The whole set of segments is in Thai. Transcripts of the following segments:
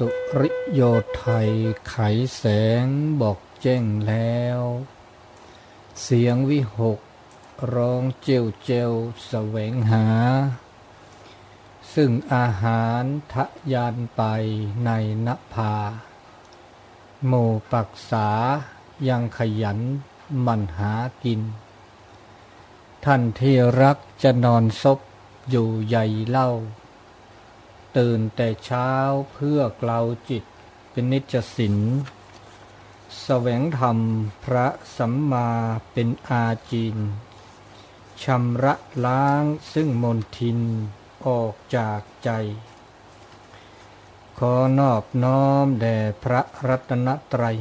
สุริโยไทยไขแสงบอกแจ้งแล้วเสียงวิหกร้องเจียวเจียวแสวงหาซึ่งอาหารทะยานไปในนภาหมู่ปักษายังขยันหมั่นหากินท่านที่รักจะนอนซบอยู่ใหญ่เล่าตื่นแต่เช้าเพื่อเกลาจิตเป็นนิจสินแสวงธรรมพระสัมมาเป็นอาจีนชำระล้างซึ่งมลทินออกจากใจขอนอบน้อมแด่พระรัตนตรัย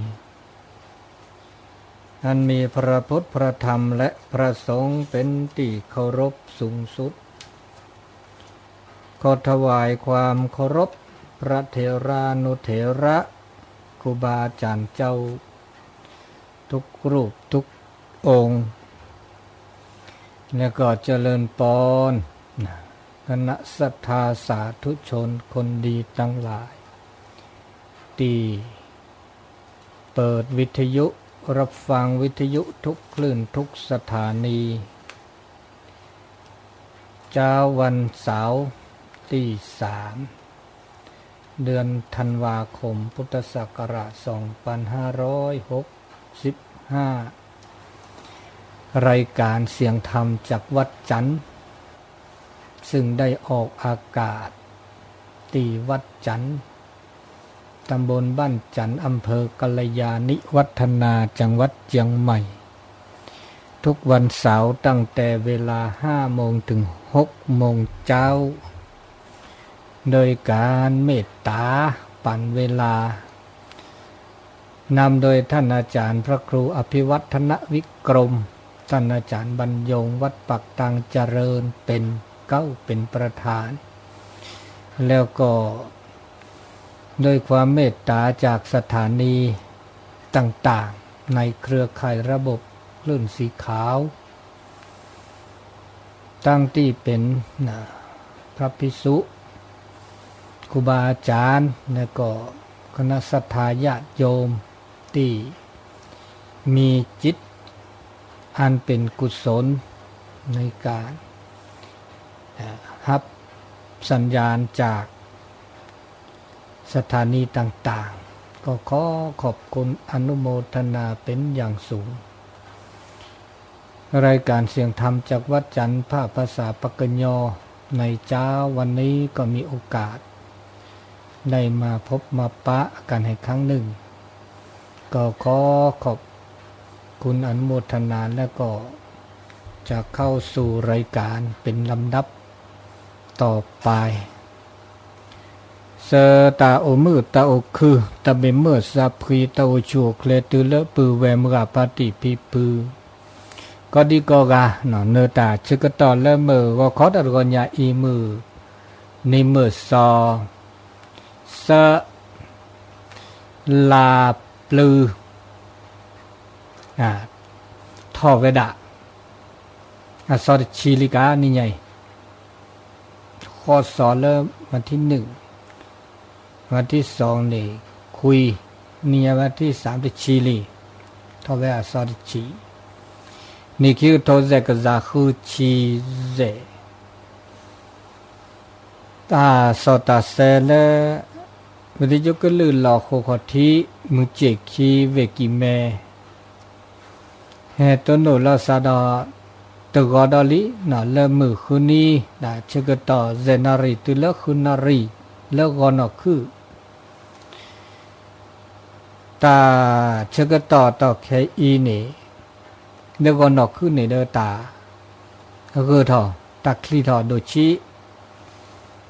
อันมีพระพุทธพระธรรมและพระสงฆ์เป็นที่เคารพสูงสุดขอถวายความเคารพพระเถรานุเถระครูบาอาจารย์เจ้าทุกรูปทุกองค์แล้วก็เจริญปอนคณะศรัทธาสาธุชนคนดีทั้งหลายที่เปิดวิทยุรับฟังวิทยุทุกคลื่นทุกสถานีเช้าวันเสาร์ที่3 เดือนธันวาคมพุทธศักราช2565รายการเสียงธรรมจากวัดจันทร์ซึ่งได้ออกอากาศที่วัดจันทร์ตำบลบ้านจันทร์อำเภอกัลยาณิวัฒนาจังหวัดเชียงใหม่ทุกวันเสาร์ตั้งแต่เวลา 5 โมงถึง 6 โมงเช้าโดยการเมตตาปั่นเวลานำโดยท่านอาจารย์พระครูอภิวัฒนวิกรมท่านอาจารย์บรรยงวัดปักตังเจริญเป็นประธานแล้วก็โดยความเมตตาจากสถานีต่างๆในเครือข่ายระบบคลื่นสีขาวตั้งที่เป็นพระภิกษุครูบาอาจารย์และก็คณะศรัทธาญาติโยมที่มีจิตอันเป็นกุศลในการรับสัญญาณจากสถานีต่างๆก็ขอขอบคุณอนุโมทนาเป็นอย่างสูงรายการเสียงธรรมจากวัดจันทร์ภาษาปากยอในเช้าวันนี้ก็มีโอกาสได้มาพบมาปะกันให้ครั้งหนึ่งก็ขอขอบคุณอนุโมทนาและก็จะเข้าสู่รายการเป็นลำดับต่อไปเสตาโอมือตาโอคือตาเบเมื่อซาพรีตาโอชัวเคลตือเลปือแวมราปฏิปีปือก็ดีก็กาเนาะเนตาชึกตอเลมือก็ขอตะกอนยาอีมือในมือซอสลาปลือท่อเวดะสอดชีลิกานี่ไงข้อสอนเริ่มวันที่1วันที่2นี่คุยนี่วันที่3ที่ชิลีท่อเวดะสอดชีนี่คือโทเซกซาคูชีเซตาสอตาเซเลวิทยุกลือหลอกโคขทีมุเจคีเวกิเมเฮตุโนลาซาดาตกอดอลีน่ะเลมือคุนีน่ะชกตอเซนารีตุลคุนารีเลกอนอคือตาชกตอตอเคอีนี่เลกอนอคือนี่เดตาคือทอตักคลีทอโดชิ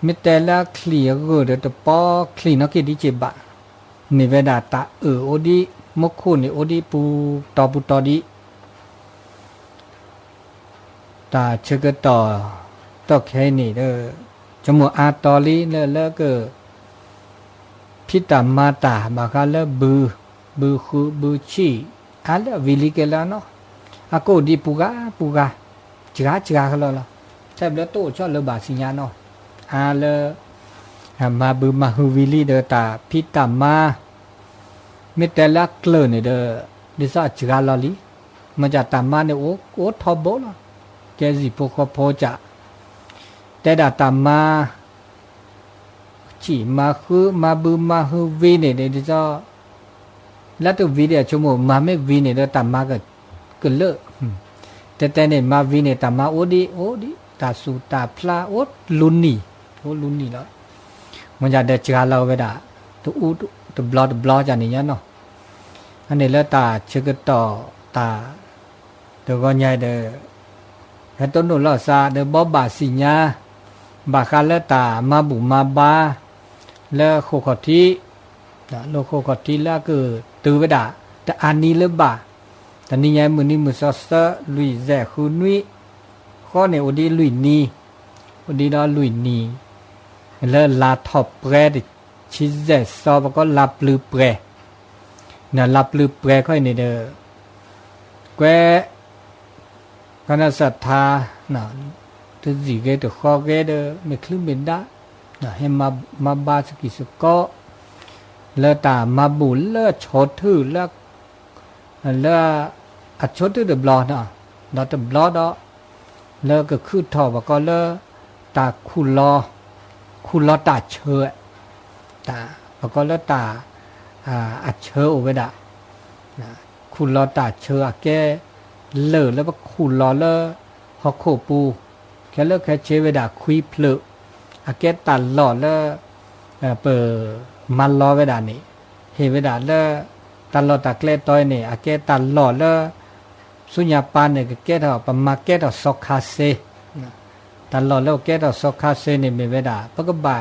มิเตลาคลีก็เดตปอคลีนอกิดิจิบะนิเวดาตาโอดีมกคุนี่โอดีปูตอปุตอดีตาชกตอตอแค่นี่เด้อจมูอาตอลีแล้วก็พิตามาตาบากาเลบือคูบือชีอาเลวิลิเกลาเนาะอากูดีปูกาจิกาคลอละแต่เบลโตชอเลบาสิญาเนาะอาเล มาบือมาฮูวิลีเดอตาพิตามาเมตลักเลเนเดอดิซาจกาลอลีมันจะตามมาเนี่ยโอ้ทอโบล่ะแกสิพวกพอจะแต่ดาตามมาchỉ mà khứ mà bư mà hư vi này để cho lát từ vi để cho một mà mấy vi này đó tạm mà cái lợแต่เนี่ยมาvi này tạm mà ô đi tà su tà pla ô lun nì đóมันจะเดือดเราไปด่าตัวบล็อจากนี้เนาะอันนี้แล้วตาเชื่อต่อตาตัวก็ใหญ่เด้อให้ต้นนุ่นล่อซาเด้อบ่บาสิญาบาคาแล้วตามาบุมาบาแล้วโคกที่โลโคกที่แล้วคือตือไปด่าแต่อันนี้เลยบ่าแต่นี่ไงมือนี้มือซอสลุยแจคือนุ้ยข้อเนี่ยอดีลุยนีอดีđóลุยนีแล้วลาท็อปแปรดิชิเจซอก็ลับลือแปรเนี่ยลับลือแปรค่อยนี่เด้อแกคณะศรัทธาน่ะตัวจีเกตัวข้อเกเด้อไม่คลื่นเป็นได้น่ะให้มาบาสกิสก็แล้วตามาบุญแล้วชดถือแล้วอัดชดถือเดือบล้อเนาะเราเดือบล้อเนาะแล้วก็คือถอดก็แล้วตาคุณล้อตาเชื่อตาแล้วก็แล้วตาอัดเชื่อเอาไว้ด่าคุณล้อตาเชื่อแกเลิกแล้วก็คุณล้อแล้วฮอกโคปูแค่เลิกแค่เชื่อไว้ด่าคุยเพลอแกตัดหลอดแล้วเปิดมันล้อไว้ด่านี่เฮไว้ด่าแล้วตัดหลอดตาเกล็ดต้อยนี่แกตัดหลอดแล้วสุญญาปานเนี่ยแกเท่าประมาแกเท่าสอกคาเซตลอดแล้วแกต่อสกัดเซนี่ไม่เวดาปก็บ่า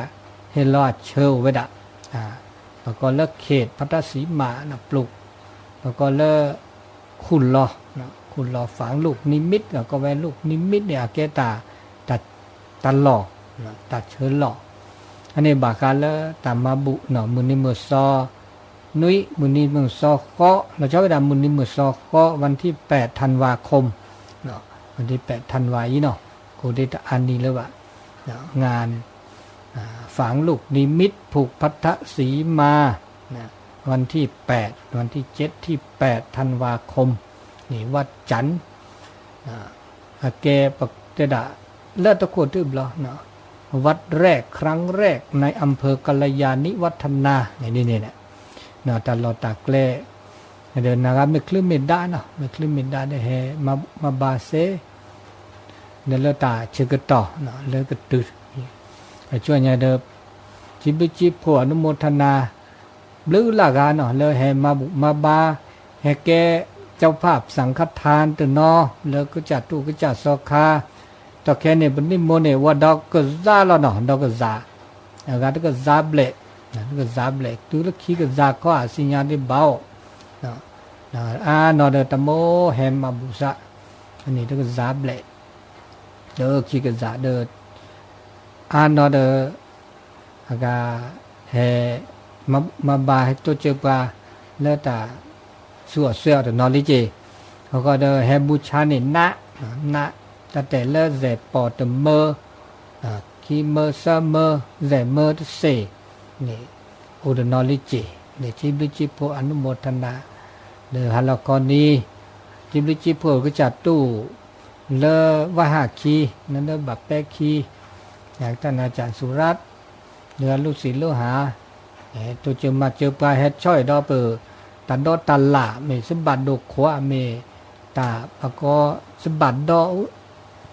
เฮลอเชอเวดาแล้วก็เลิกเขตพัทสีมานะปลุกแล้วก็เลิกคุณรอฝังลูกนิมิตแล้วก็แวลูกนิมิตเนี่ยแกตาหลอกตัดเชิญหลอกอันนี้บาคาแล้วตามมาบุเนาะมือนี้มือซอนุ้ยมือนี้มือซอเคาะเราใช้เวลามือนี้มือซอเคาะวันที่8ธันวาคมเนาะวันที่8ธันวาคมเนาะกูได้อันนี้แล้วว่างานฝังลูกนิมิตผูกพัทธสีมาวันที่8วันที่7ที่8ธันวาคมนี่วัดจันทร์แกปกเตดะเลิศตะโกตื้อบล้อเนาะวัดแรกครั้งแรกในอำเภอกัลยาณิวัฒนานี่เนี่ยนะตลอดตากแกลเดินนะครับไม่คลื่นไม่ได้เนาะไม่คลื่นไม่ได้ได้แห่มาบาเซเนี่ยเราตาเชื่อต่อเนาะแล้วก็ตื่นช่วยเนี่ยเดิมจิบผัวนุโมทนาหรือละกันเนาะเลยให้มาบาให้แกเจ้าภาพสังฆทานตื่นเนาะแล้วก็จัดตู้ก็จัดสอคาต่อแค่เนี่ยบนนิมนต์เนี่ยว่าดอกก็ซาแล้วเนาะดอกก็ซาแล้วก็ซาเบลก็ซาเบลตู้แล้วขี้ก็ซาก็สิญญาณที่เบาเนาะเนาะเดตโมแฮมมาบุษะอันนี้ก็ซาเบลเด้อขี้ก็ซาเด้อเนาะเด้อกาเฮมาบาให้ตัวเจ็บปาแล้วตาสั่วเสื้อแต่นอลิเจเขาก็เด้อเฮบูชานี่นะแต่เลิกเสปอตเมอคีเมอซาเมอเสเมอตเซนี่โอเดนอลิเจเนี่ยจิโพอนุโมทนาเด้อฮาลกอนีจิโพก็จัดตู้เลวะหาคีนั่นเด้อบับแปคีอย่างท่านอาจารย์สุรัตน์เนื้อลูกศิษย์ลูกหาตัวเจอมาเจอปลาเฮ็ดช่อยดอเปอตัดดอตันละเมสบัดดกขวาเมตาปะก็สบัดดอ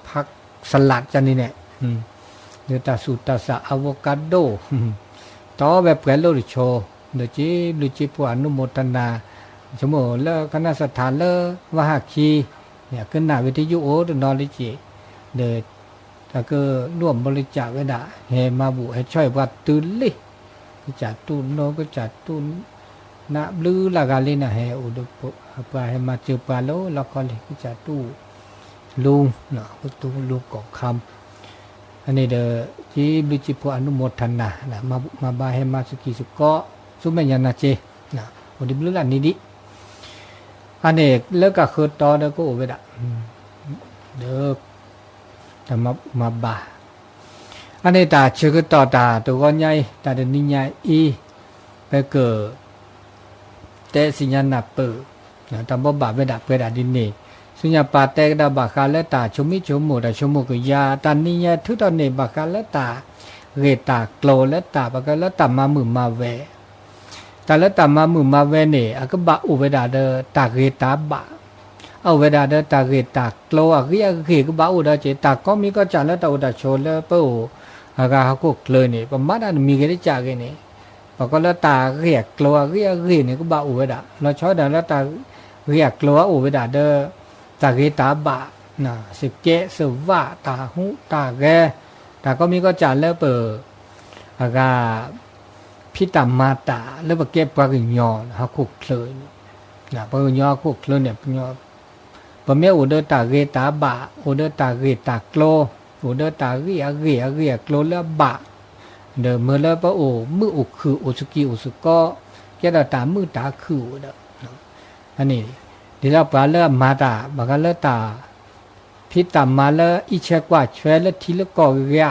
ผักสลัดจันนี่เนี่ยเนื้อตาสูตาสะอะโวคาโดต่อแบบแกลโลริโชเดจิพวอนุโมทนาสมมุติแล้วคณะสถานเลวะหาคีเนี่ยขึ้นหน้าวิทยุโอดนอลิจิเดถ้าก็ร่วมบริจาคไว้ได้เฮมาบุให้ช่วยวัดตื่นลิก็จัดตุนโนก็จัดตุนนะบลือละกาลินะเฮอุดปปาให้มาเจอปาโลละก็เลยก็จัดตู้ลุงเนาะก็ตู้ลุงกอกคำอันนี้เดจิบลิจิพออนุโมทนานะมาบาให้มาสกิสุก็สุเมญนาเจนะอุดิบลือละนิดิอันนี้แล้วก็คือต่อเด้อก็ไว้ได้เด้อแต่มาบา อันนี้ตาชื่อก็ต่อตาตัวก็ใหญ่ตาเดนิใหญ่อีไปเกิดแต่สิญญาณเปิดนะตามบ่บาเวดาเปิดดินนี่สุญญาปาเตกดาบาคาเลตาชมิชมุดาชมุกยาตานิยะทุตอนนี้บาคาเลตาเรตาโกลเลตาบาคาเลตามามือมาเวตาเลตามามือมาเวนี่อะก็บาอุเวดาเดตาเรตาบาเอาเวดาเดตาเรตาโกลอะเรียกก็บาอุดาเจตาก็มีก็จันเลตาอุดาโชเลเปโออะกาฮกุเลยนี่ประมาณนั้นมีกันได้จากกันนี่บาก็เลตาเรียกโกลเรียกนี่ก็บาอุเวดาเราชอบดาเลตาเรียกโกลอุเวดาเดตาเกตาบะนะสิเกสวะตาหุตาแกตาก็มีก็จันแล้วเปิดอากาพิตามาตาแล้วปะเก็บปากยอฮะคุกเลยนะปากยอคุกเลยเนี่ยปากยอปะเมอุเดตาเกตาบะอุเดตาเกตาโกลอุเดตาเรียโกลแล้วบะเดเมื่อแล้วปะโอมืออุคืออุสกิอุสก็แกดตามือตาคือเด้ออันนี้ဒီတော့ဘာလဲမာတာဘာကလဲတာဖိတမာလဲအချက်ကွာချွဲလဲထီလကောရ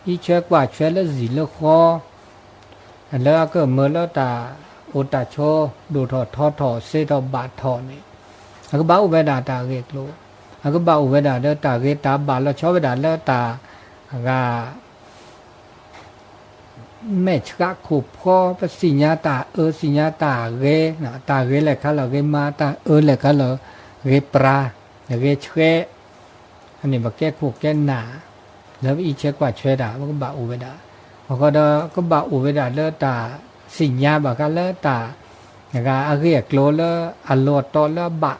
အချက်ကွာချွဲလဲဇီလခောလဲကမလတာဥတချောဒုထောထောထောစေတော့ဘာထောနေအကဘာဥဝေဒတာကေကလို့အကဘာဥဝေဒတာတာကေတာဘာလချောဝေဒလဲတာကแม่ชะขุบพอปสิญญาตาสิญญาตาเรนะตาเรแหละคะเราเรมาตาแหละคะเราเรปราเรเชอันนี้บักแก้ขุกแก้หนาแล้วอีเชกว่าเชดามันก็บาอุเวดามันก็บาอุเวดาเลตาสิญญาบักเลตาอย่างก็เรียกโลเลอโลตอเลบะ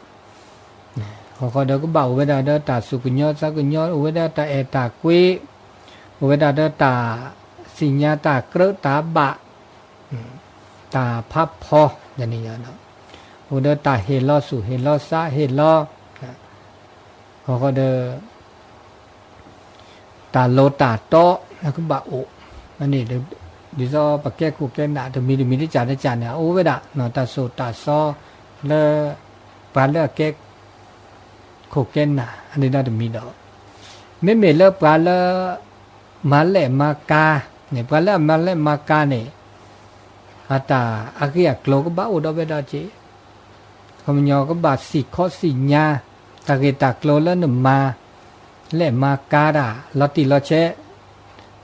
เขาก็บาอุเวดาเลตาสุกุญญสักุญญอุเวดาตาเอตากุยอุเวดาเลตาสิญญาตาเกรตาบะตาพับพออย่างนี้เนาะโอเดตาเฮลอสุเฮลอซาเฮลอเขาก็เดตาโลตาโตแล้วก็บะโออันนี้เดี๋ยวปะแก้กูแก้หนาจะมีที่จานได้จานเนี่ยโอ้เวดะเนาะตาโซตาซอเลปาเลแก้กูแก้หนาอันนี้น่าจะมีดอกไม่เมเลปาเลมาเลมากาเนี่ยปาเลมาเลมากาเนี่ยอาตาอาเกียกโลก็บ้าอุดเวดาเจคำยอก็บาสิข้อสิญาตาเกตากโลแล้วหนึ่งมาเลมากาดาลอติลอเช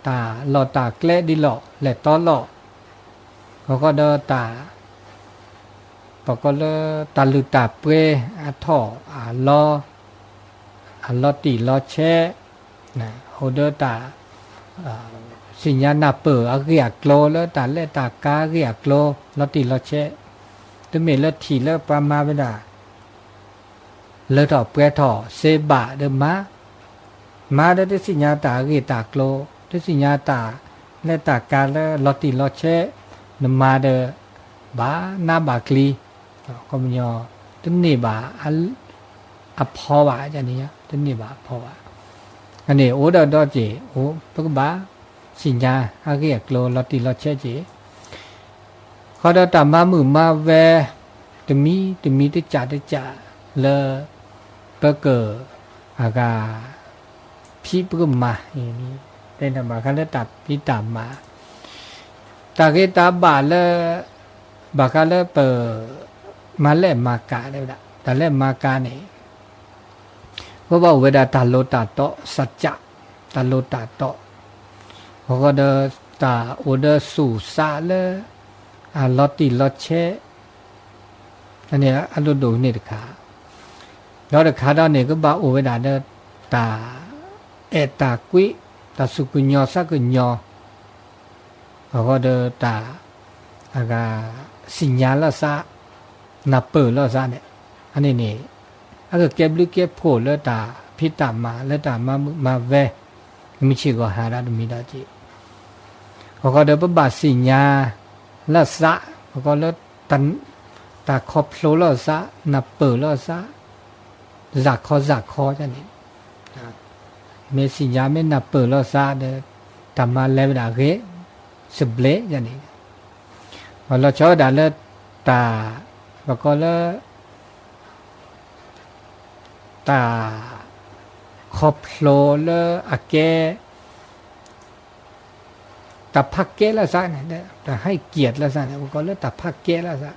ตาลอตาเกลดิลอเลตอลอเขาก็เดตาปก็เลตาลุตาเปอาทออาลออาลอติลอเชนะโฮเดตาสิญญาณเปิดเรียกโลแล้วตาเลตากาเรียกโลลอติลอเชตัวเมลทีเลปรามาเวดาเลถอเปรถอเซบะเดมาเดสิญญาตาเรียตากโลเดสิญญาตาเลตากาเลลอติลอเชนมาเดบานาบากลีก็มยอตัวนี้บาอภาวะจันนี้ตัวนี้บาภาวะอันนี้โอดอเจโอปกบาสิญญาอาเรียกโลลอติลอเชเจเขาได้ตามมามือมาแวตมีที่จ่าเลเปเกออากาพี่ปกมาอย่างนี้เป็นธรรมะเขาได้ตัดพี่ตามมาตาเกตาบาเลบาคาเลเปมาเลมากาได้ละแต่เลมากาเนี่ยเพราะว่าเวลาตาโลตาโตสัจจะตาโลตาโตเขาก็เดตาโอเดสุสาเลลอติลอเชอันนี้อันดูนี่เด็กขาแล้วเด็กขาตอนนี้ก็บ่าโอเวดาเดตาเอตากุยตาสุกุญญสักุญญเขาก็เดตาอากาสิญญาลสะนับเปิดลสะเนี่ยอันนี้นี่อากาเก็บลึกเก็บโผล่เลตาพิตามาเลตามาเวมิชิโกหาราดมิดาจิเขาก็เดบาสิญญาลสะเขาก็เลตันตาคอบโลลสะนับเปิดลสะจักคอจันนี่เมสิญญาไม่นับเปิดลสะเดตามาเลวดาเกสเบลจันนี่พอเราชอบดาเลตาเขาก็เลตาคอบโลเลอเก แต่พักเกละซะเนี่ยแต่ให้เกียรติละซะเนี่ยก็เลยแต่พักเกละซะ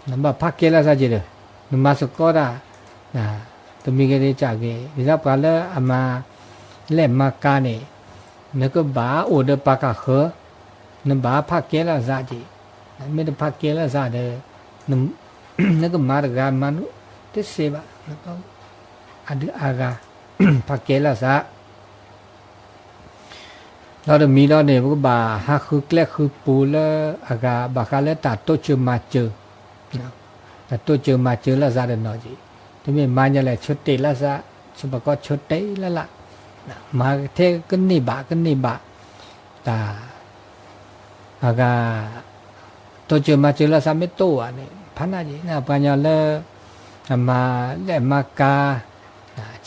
นั่นบ่พักเกละซะจีเด้อนมาสกอดานะตมีกะเดจากเกดิซับกะละอามาเล่มากาเนี่ยนก็บ่าโอเดปากะเขนบ่าพักเกละซะจีไม่ได้พักเกละซะเด้นก็มาดกามันติเสบะนก็อดีอากาพักเกละซะเราจะมีเราเนี่ยพวกบ่าฮักคือแกล้คือปูละอากาบากาเลตัดโตเจอมาเจอแต่โตเจอมาเจอละซาเดนอจีที่มีมันจะแหละชุดเตละซะชุบก็ชุดเตละละมาเทกันนี่บะตาอากาโตเจอมาเจอละซะไม่โตอ่ะเนี่ยพันนาจีนะปัญญาละมาเล่มากา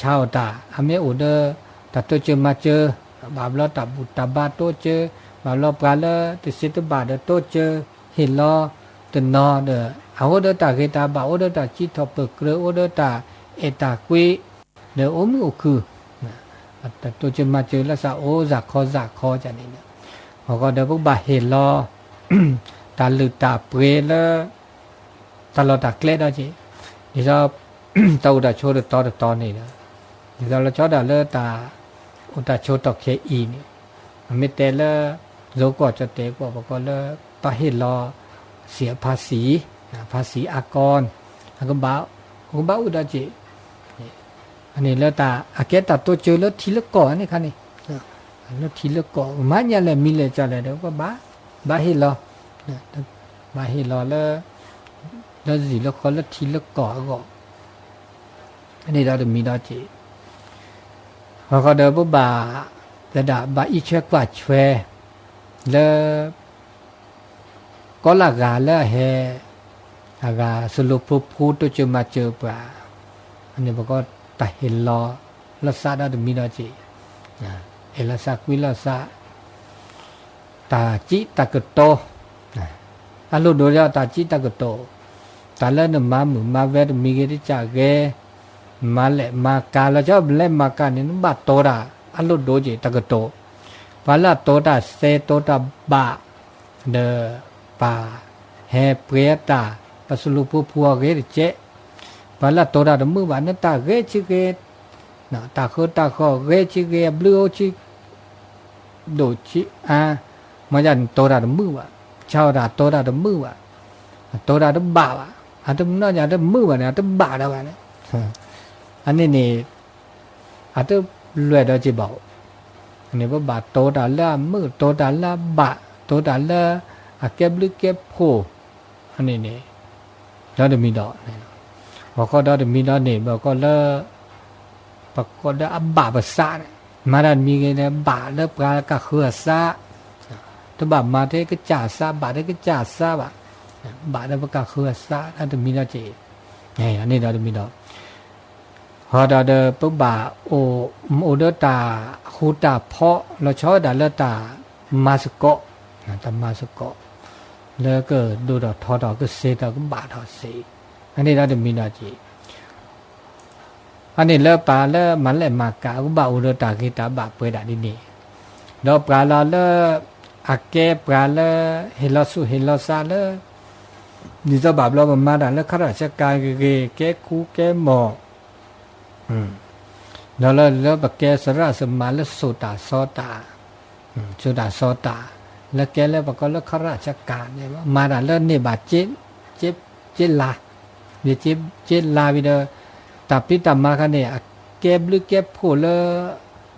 ชาวตาอเมอุเดตัดโตเจอมาเจอบาบลอตับบุตบาโตเจอบาลอปลาเลติสิตบาเดโตเจเห็นลอตนอเดเอาเดตาเกตาบาโอเดตาจิทอปเกรโอเดตาเอตากุยเดโอมิโอคือแต่ตัวเจมาเจอละซาโอซักคอจันนี่เนี่ยเขาก็เดพวกบาเห็นลอตาลือตาเปรเลตลอดตาเกลดจีนี่จะตาอุดาโชดตอนี่นะนี่เราชอบดาเลตาอุตาโชตอกเคอีนี่ไม่แต่ละโจก็จะเตก็บอกก็ละปะเฮลอเสียภาษีอากรก็บ่าวอุตาจิอันนี้แล้วตาอาเกตาตัวเจอแล้วทีละก่อนี่ค่ะนี่แล้วทีละก่อมันยังแหละมีเลยจะเลยเดี๋ยวก็บ่าเฮลอบาเฮลอแล้วสิแล้วก็แล้วทีละก่อก็อันนี้เราจะมีดอจิเขาก็เดินบ่าแต่ด่าบ่าอีเชกว่าเชวแล้วก็ละกาละเฮอากาสรุปพูดตัวจะมาเจอป่าอันนี้บอกก็ตาเห็นรอละซาได้มีดอจีเอละซากุยละซาตาจิตากโตอันลูดูแล้วตาจิตากโตตาเล่นมาหมือมาเวดมีเกติจากเกมาเละมากาแล้วชอบเล่นมากาเนี่ยบาโตระอันลูดูจีตากโตพาละโตระเซโตระบาเดปาเฮเปรียตาปัสลุปูพัวเกเจพาละโตระมือบานตาเกชิเกนะตาขอเกชิเกบลูชิโดชิมาจันโตระมือวะชาวราโตระมือวะโตระบาวะอันนั้นน่าจะมือวะเนี่ยอันบาดวะเนี่ยอันนี้นี่อันรวยดอจิบ่าวอันนี้ว่าบาโตระละมือโตระละบาโตระละอาเก็บลึกเก็บโผอันนี้นี่เราจะมีดอกบอกก็เราจะมีดอกนี่บอกก็เลิกปกก็ได้บาภาษามาดันมีไงเนี่ยบาเลิกการก็คือซาถ้าบามาเทก็จ่าซาบาได้ก็จ่าซาบาได้ประกาศคือซาเราจะมีดอกจีอันนี้เราจะมีดอกพอเราเดินปุ๊บบาโอเดตาคูตาเพาะเราชอบดาเลตามาสโกตามาสโกแล้วก็ดูดอกทอดอกก็เสดอกก็บาทอเสอันนี้เราจะมีดอกจีอันนี้เลิกปลาเลิกมันเลยมากะก็บาอุดตากีตาบาเปิดดีนี่ดอกปลาเราเลิกอาเก็บปลาเลิกเฮลสุเฮลซาเลิกนี่จะแบบเรามาดันแล้วข้าราชการแกคูแกหมอแล้วแบบแกสระสมาแล้วสุตาโซตาแล้วแกแล้วบอกก็แล้วข้าราชการเนี่ยมาดันแล้วเนี่ยบาเจ็บลาเดี๋ยวเจ็บลาวิเดอแต่พิตามาคันเนี่ยแกบหรือแกบผู้แล้ว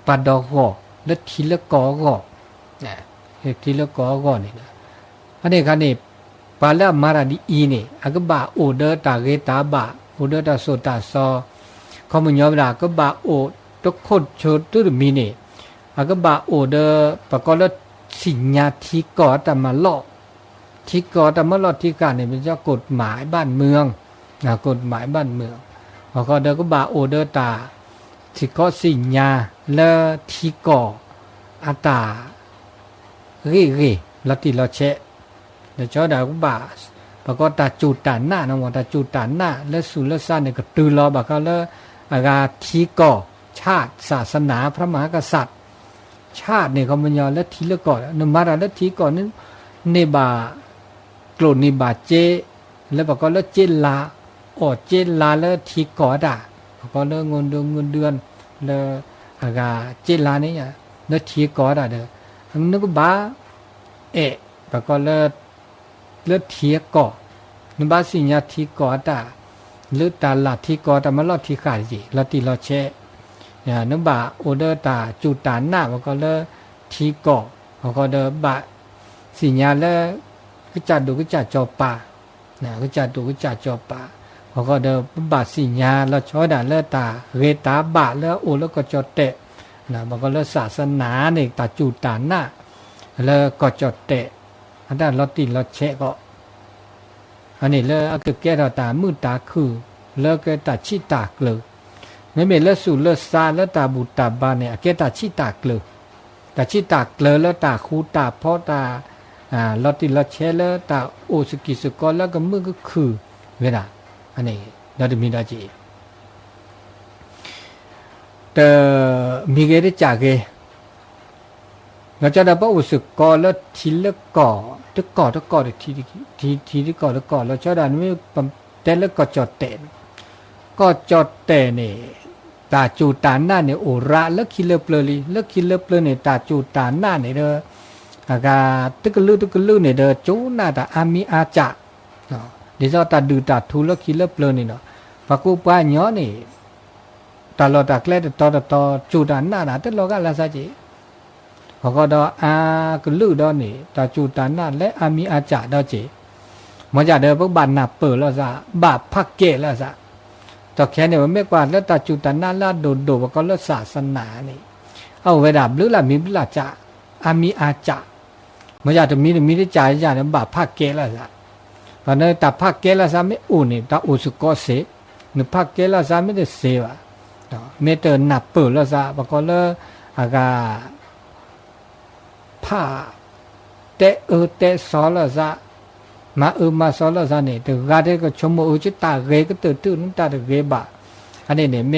ปัดดอกก็แล้วทีละกอก็ทีละกอก็นี่นะอันนี้คันนี้ปาแล้วมาราดีอีนี่อักบะโอเดตาเกตาบะโอเดตาโซตาซอเขามันยอมด่าก็บะโอทุกคนโชตุรมีนี่อักบะโอเดปะก็แล้วสิญญาที่ก่อแต่มาลอที่ก่อแต่มาลอที่การเนี่ยเป็นเจ้ากฎหมายบ้านเมืองกฎหมายบ้านเมืองเขาก็เดก็บะโอเดตาที่ก็สิญญาและที่ก่ออัตาริละติละเชเดี๋ยวชอบด่าก็บะปะก็ตาจูตาหน้านะว่าตาจูตาหน้าและสุลซ่าเนี่ยก็ตือรอบะก็แล้วอาที่ก่อชาติศาสนาพระมหากษัตริย์ ชาติเนี่ยเขามันยอแล้วทีละก่อนนมาราแล้วทีก่อนนั้นเนบากลนิบาเจแล้วบอกก็แล้วเจลาเจลาแล้วทีก่อด่าก็แล้วเงินเดือนแล้วอากาเจลานี่แล้วทีก่อด่าเด้อนึกบ้าบอกก็แล้วทีก่อนึกบ้าสิญาทีก่อด่าหรือตาลาทีก่อแต่มาลอดทีขาดสิลอดตีลอดเชนึกบ่าโอเดอร์ตาจูตาหน้าบอกก็แล้วทีก่อบอกก็เดอบะสิญาแล้วก็จัดดูก็จัดจอป่าก็จัดดูก็จัดจอป่าบอกก็เดอบะสิญาแล้วชอด่าแล้วตาเรตาบะแล้วโอแล้วก็จอเตะบอกก็แล้วศาสนาเนี่ยตาจูตาหน้าแล้วก็จอเตะอันนั้นลอดตีลอดเชก็อันนี้แล้วก็แก้เราตามือตาคือแล้วก็ตาชิตากเลยไม่เป็นเลือดสูเลือดซาเลือดตาบุตาบานเนี่ยแกตาชิตากเลยตาชิตากเลยแล้วตาคูตาพ่อตาลอติลอเชลแล้วตาโอสกิสกอแล้วก็มือก็คือเวลาอันนี้เราจะมีได้จีแต่มีเกได้จากเกเราจะได้บอกอุสกอแล้วทีละก่อตะก่อทีที่ก่อแล้วก่อเราจะได้ไม่แต่แล้วก็จอดเตนก็จอดเตนเนี่ยตาจูตาหน้าเนี่ยโอระแล้วคิเลเปลือยแล้วคิเลเปลือยเนี่ยตาจูตาหน้าเนี่ยเด้ออากาตึกลือเนี่ยเด้อจูหน้าตาอามีอาจะเนาะเดี๋ยวตาดูตาทูแล้วคิเลเปลือยเนี่ยเนาะปะกูป้าย้อนนี่ตาเราตาแกล้ต่อจูตาหน้าน่ะแต่เราก็ละซะจีเขาก็ดอกลือดอนี่ตาจูตาหน้าและอามีอาจะดอจีมันจะเด้อพวกบ้านหน้าเปิดแล้วซะบาปพักเกะแล้วซะต่อแค่เนี่ยมันไม่กว่าแล้วตาจุตานาลาโดว่าก็เลือศาสนานี่เอาเวลาหรือละมีหรือละจะอามีอาจะมันอยากจะมีได้จ่ายอย่างนั้นบาปภาคเกละซะตอนนั้นตาภาคเกละซะไม่อุ่นนี่ตาอุสุกเสนึกภาคเกละซะไม่ได้เสวะเมเตอร์หนับเปิดแล้วซะว่าก็เลืออากาผ้าเตะซอแล้วซะมาสอนแล้วซะนี่แต่กาเดก็ชมจิตาเรก็ตื่นตาเรบะอันนี้เนี่ยเม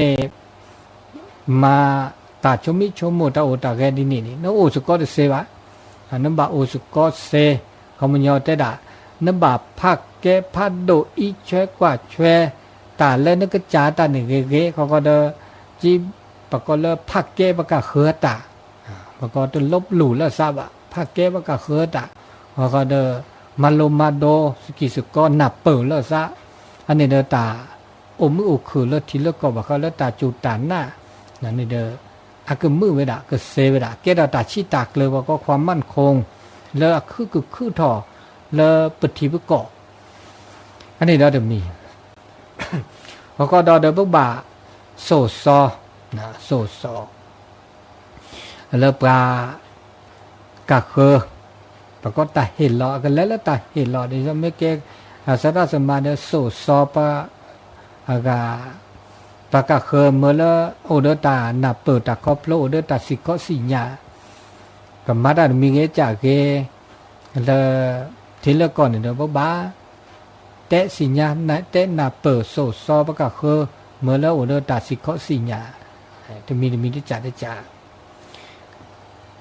มาตาชมตาโอตาเรดินี่นโอสุก็เสวะอันนั้นบะโอสุก็เสเขามันยอแต่ดานั้นบะพักแกพัดโดอีเชกว่าแชตาแล้วนึกจาตานี่เรเขาก็เดจีปะก็เลพักแกปะกะเขือตาปะก็ตลบหลู่แล้วซะบะพักแกปะกะเขือตาเขาก็เดมาโลมาโดสกิสก็หนับเปิดแล้วซะอันนี้เดอตาอมืออุคือแล้วทีแล้วก็บอกเขาแล้วตาจูตาหน้านั่นนี่เดออาก็มือเวดาก็เซเวดาแกดาตาชิตากเลยว่าก็ความมั่นคงแล้วคือถอแล้วปฏิบัติเกาะอันนี้เราจะมีเขาก็ดอเดอบ่าโซซอนะโซซอแล้วปลากะเคอปรากฏตาเห็นหลอกันแล้วตาเห็นหลอนี่จะไม่เก่งสตาสมาเดโซซอปะอากาปากะเคอเมื่อละโอเดตาหนับเปิดตาครอบโลโอเดตาสิก็สิญากับมาดามีเงจากเกแล้วทีละก่อนเนี่ยบ่บ้าเตะสิญาเตะหนับเปิดโซซอปากะเคอเมื่อละโอเดตาสิก็สิญาจะมีได้จ่า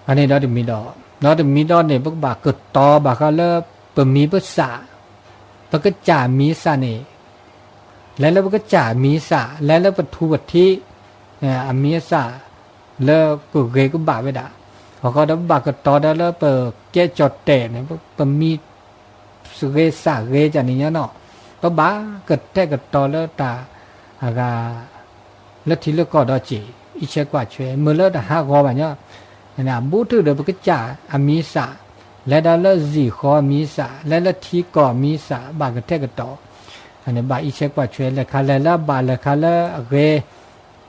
อันนี้เราจะมีดอกเราจะมีดอนเนี่ยพวกบาเกิดต่อบาเขาเลิกเปิดมีภาษาปก็จ่ามีสานี่แล้วก็จ่ามีสาแล้วปทุบัติอามีสาแล้วก็เกก็บาไปด่าพอเขาดับบาเกิดต่อแล้วเปิดแก้จอดเตะเนี่ยเปิดมีสเกสาเกจานี่เนาะก็บาเกิดแต่เกิดต่อแล้วตาอากาแล้วทีละก็ดอจีอีเชกว่าช่วยเมื่อแล้วหากอแบบเนี้ยนะบูถือเดี๋ยวก็จ่าอามีสาและดาลจีขอมีสาและทีก่อมีสาบากระเทกต่ออันนี้บาอีเชกว่าช่วยและคาและบาและคาและเร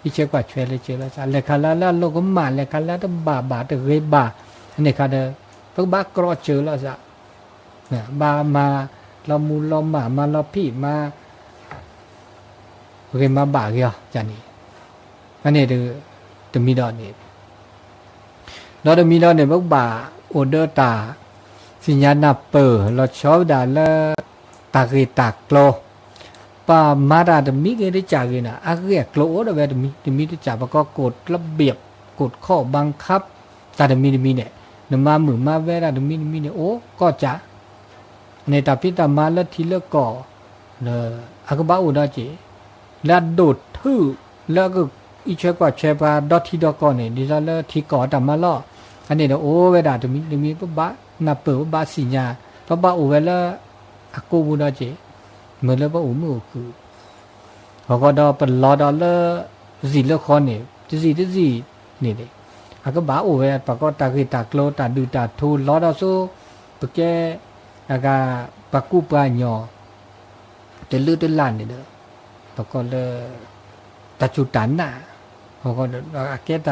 อีเชกว่าช่วยเลยเจละสาและคาและโลกมาและคาและบาเรบาอันนี้คาเดพวกบากรอเจอแล้วสะเนี่ยบามาเรามูลเรามาเราพี่มาเรมาบาเกียวจานี่อันนี้จะมีดอกนี่เราจะมีเราเนี่ยพวกบาโอเดอร์ตาสิญาณเปิดเราชอบด่าละตาเกตากโลปามาดาจะมีเงินได้จ่ายเงินนะอาเกะโกรธอะไรจะมีได้จ่ายประกอบกฎระเบียบกฎข้อบังคับ ตาดมีเนี่ยนมามือมาเวลาดมีเนี่ยโอ้ก็จะในตาพิตามาละทีละก่ออากบ้าอุดาจีแล้วโดดทื่อแล้วก็อีเชกว่าเชปาดอทที่ดอกก่อนเนี่ยดิฉันแล้วที่ก่อตามาล่ออันนี้โอ้เวลาดมีปุ๊บบ้านับเปิดปุ๊บบ้าสิญญาปุ๊บบ้าอุเวลาอากูอุดาจีเหมือนแล้วบ้าอุมือคือพอก็ดอเป็นล้อดอเลสิละครเนี่ยที่นี่เลยอาก็บ้าอุเวลาปะก็ตาคือตากโลตาดูตาทูล้อดอสู้ปะแกอากาปะกูปะญอเตลือเตลันเนี่ยเด้อปะก็เลยตาจุตันน่ะพอก็อาเกต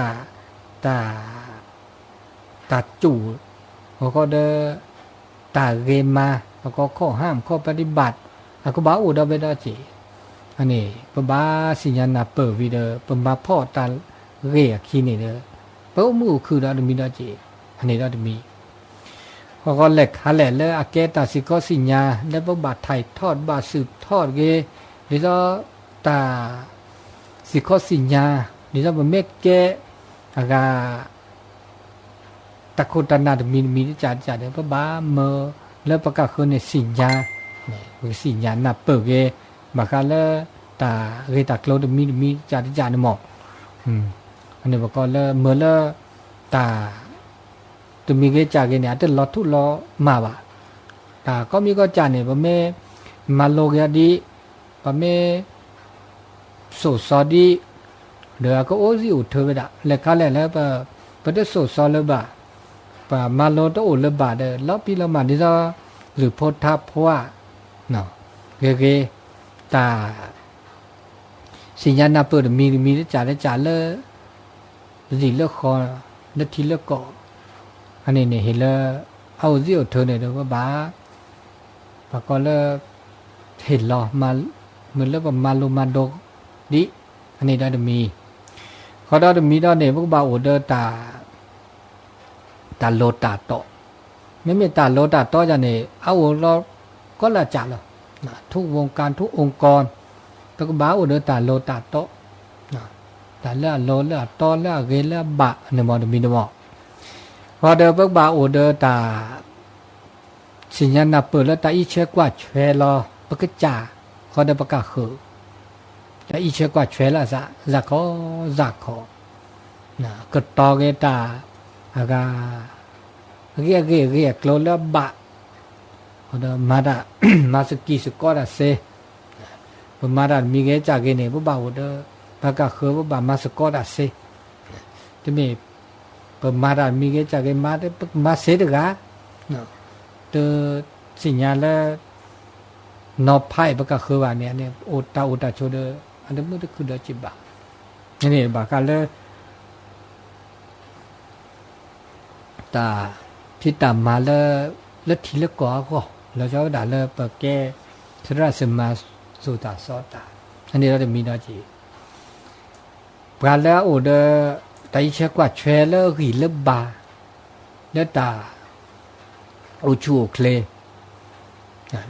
าจูพอก็เดตาเกมาพอก็ข้อห้ามข้อปฏิบัติอาก็บ้าอุดาเวดาจีอันนี้ปะบ้าสิญญาณเปิดวิเดอปะบ้าพ่อตาเรียกขี้นี่เด้อปะมือคือดามีดาจีอันนี้ดามีพอก็เล็กหาแหล่เลยอาเกตาสิก็สิญญาแล้วปะบาไทยทอดบาสืบทอดเกเดี๋ยวตาสิข้อสิญญานี่จะเป็นเมฆแกอากาตะโคตนาดมีจ่าเดี๋ยวก็บ้าเมื่อแล้วประกาศคนในสิญญาเนี่ยสิญญาหนับเปิดเกบางครั้งแล้วตาเรตักโลดมีจ่าในหมอกอันนี้บอกก็แล้วเมื่อแล้วตาตัวมีเกจ่าเกเนี่ยแต่ล้อทุล้อมาว่ะตาก็มีก็จ่าเนี่ยว่าแม่มาโลกยาดีว่าแม่โสซอดีเดี๋ยวก็โอ้สิอุทเทวดาเล็กข้าแล้วปะเดโสซอเลบะปะมาโลโตโอเลบะเดล้อปีละมาดิซอหรือโพธาพวะเนาะเกตาสิญญาณเปิดมีจ่าเลยสิเลือกคอนาทีเลือกเกาะอันนี้เนี่ยเห็นแล้วเอาสิอุทเทเนี่ยเดี๋ยวก็บ้าปะก็เลยเห็นหรอมาเหมือนแล้วแบบมาโลมาโดดิอันนี้ได้มีเขาได้มีได้เนี่ยพวกบ่าวโอเดอร์ตาโลตาโตไม่ตาโลตาโตจะเนี่ยเอาเราก็ละจ่าแล้วนะทุกวงการทุกองค์กรพวกบ่าวโอเดอร์ตาโลตาโตนะตาเล่โลเล่โตเล่เกเล่บะเนี่ยมันมีนะบอกพอเดอพวกบ่าวโอเดอร์ตาสิญญาณเปิดแล้วตาอีเชกว่าเชลอปกจ่าเขาได้ประกาศคือแต่อีเชกว่าเชลอะจะขอนะก็ต่อเกตาอากาเรียกโลละบะเขาได้มาดามาสกีสกอดาเซมาดามีเกจากเกเนี่ยพวกบ่าวเดอประกาศคือพวกบ่ามาสกอดาเซที่มีมาดามีเกจากเกมาเซดกะตัวสิญญาณแล้วนอไพ่ประกาศคือว่าเนี่ยโอตาโชเดออันนั้นมันคือเดจิบะนี่บากันเลยตาที่ตามมาแล้วทีละก่อก็แล้วเจ้าด่าเลยปะแกทราสมาสุตาสอตาอันนี้เราจะมีดาจีปาแล้วโอเดตาอิเชกว่าเชลเลอร์หิลบาแล้วตาโอชูเคล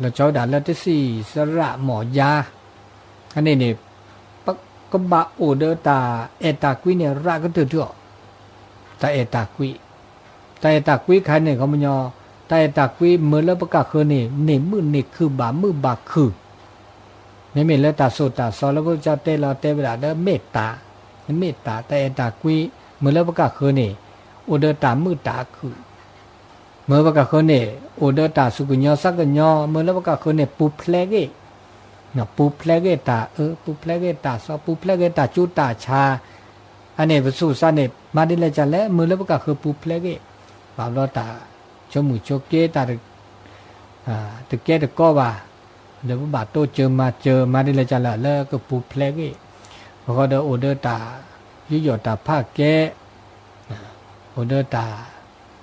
เราเจ้าด่าแล้วที่สี่สระหมอยาอันนี้เนี่ยก็บาโอเดอตาเอตากุยเนี่ยรักก็ตื่นตัวตาเอตากุยใครเนี่ยเขาไม่ยอตาเอตากุยเมื่อแล้วประกาศคือเนี่ยมือเนี่ยคือบามือบาคือไม่เมตแล้วตาโสตาซอแล้วก็จะเตเราเตเวลาเด้อเมตตาตาเอตากุยเมื่อแล้วประกาศคือเนี่ยโอเดอตามือตาคือเมื่อประกาศคือเนี่ยโอเดอตาสุกุญญาสักกุญญาเมื่อแล้วประกาศคือเนี่ยปูเพลเกนะปูเพลเกตาปูเพลเกตาซอปูเพลเกตาจุตาชาอันนี้เป็นสุสานเนี่ยมาดิเลจันแล้วมือแล้วประกาศคือปูเพลเกบาลตาชมูโชเกตาตะเกตะก็ว่าเดี๋ยวบาโตเจอมาดิเลจันแล้วก็ปูเพลเกพอเดอโอเดอตายุยตาภาคแกโอเดอตา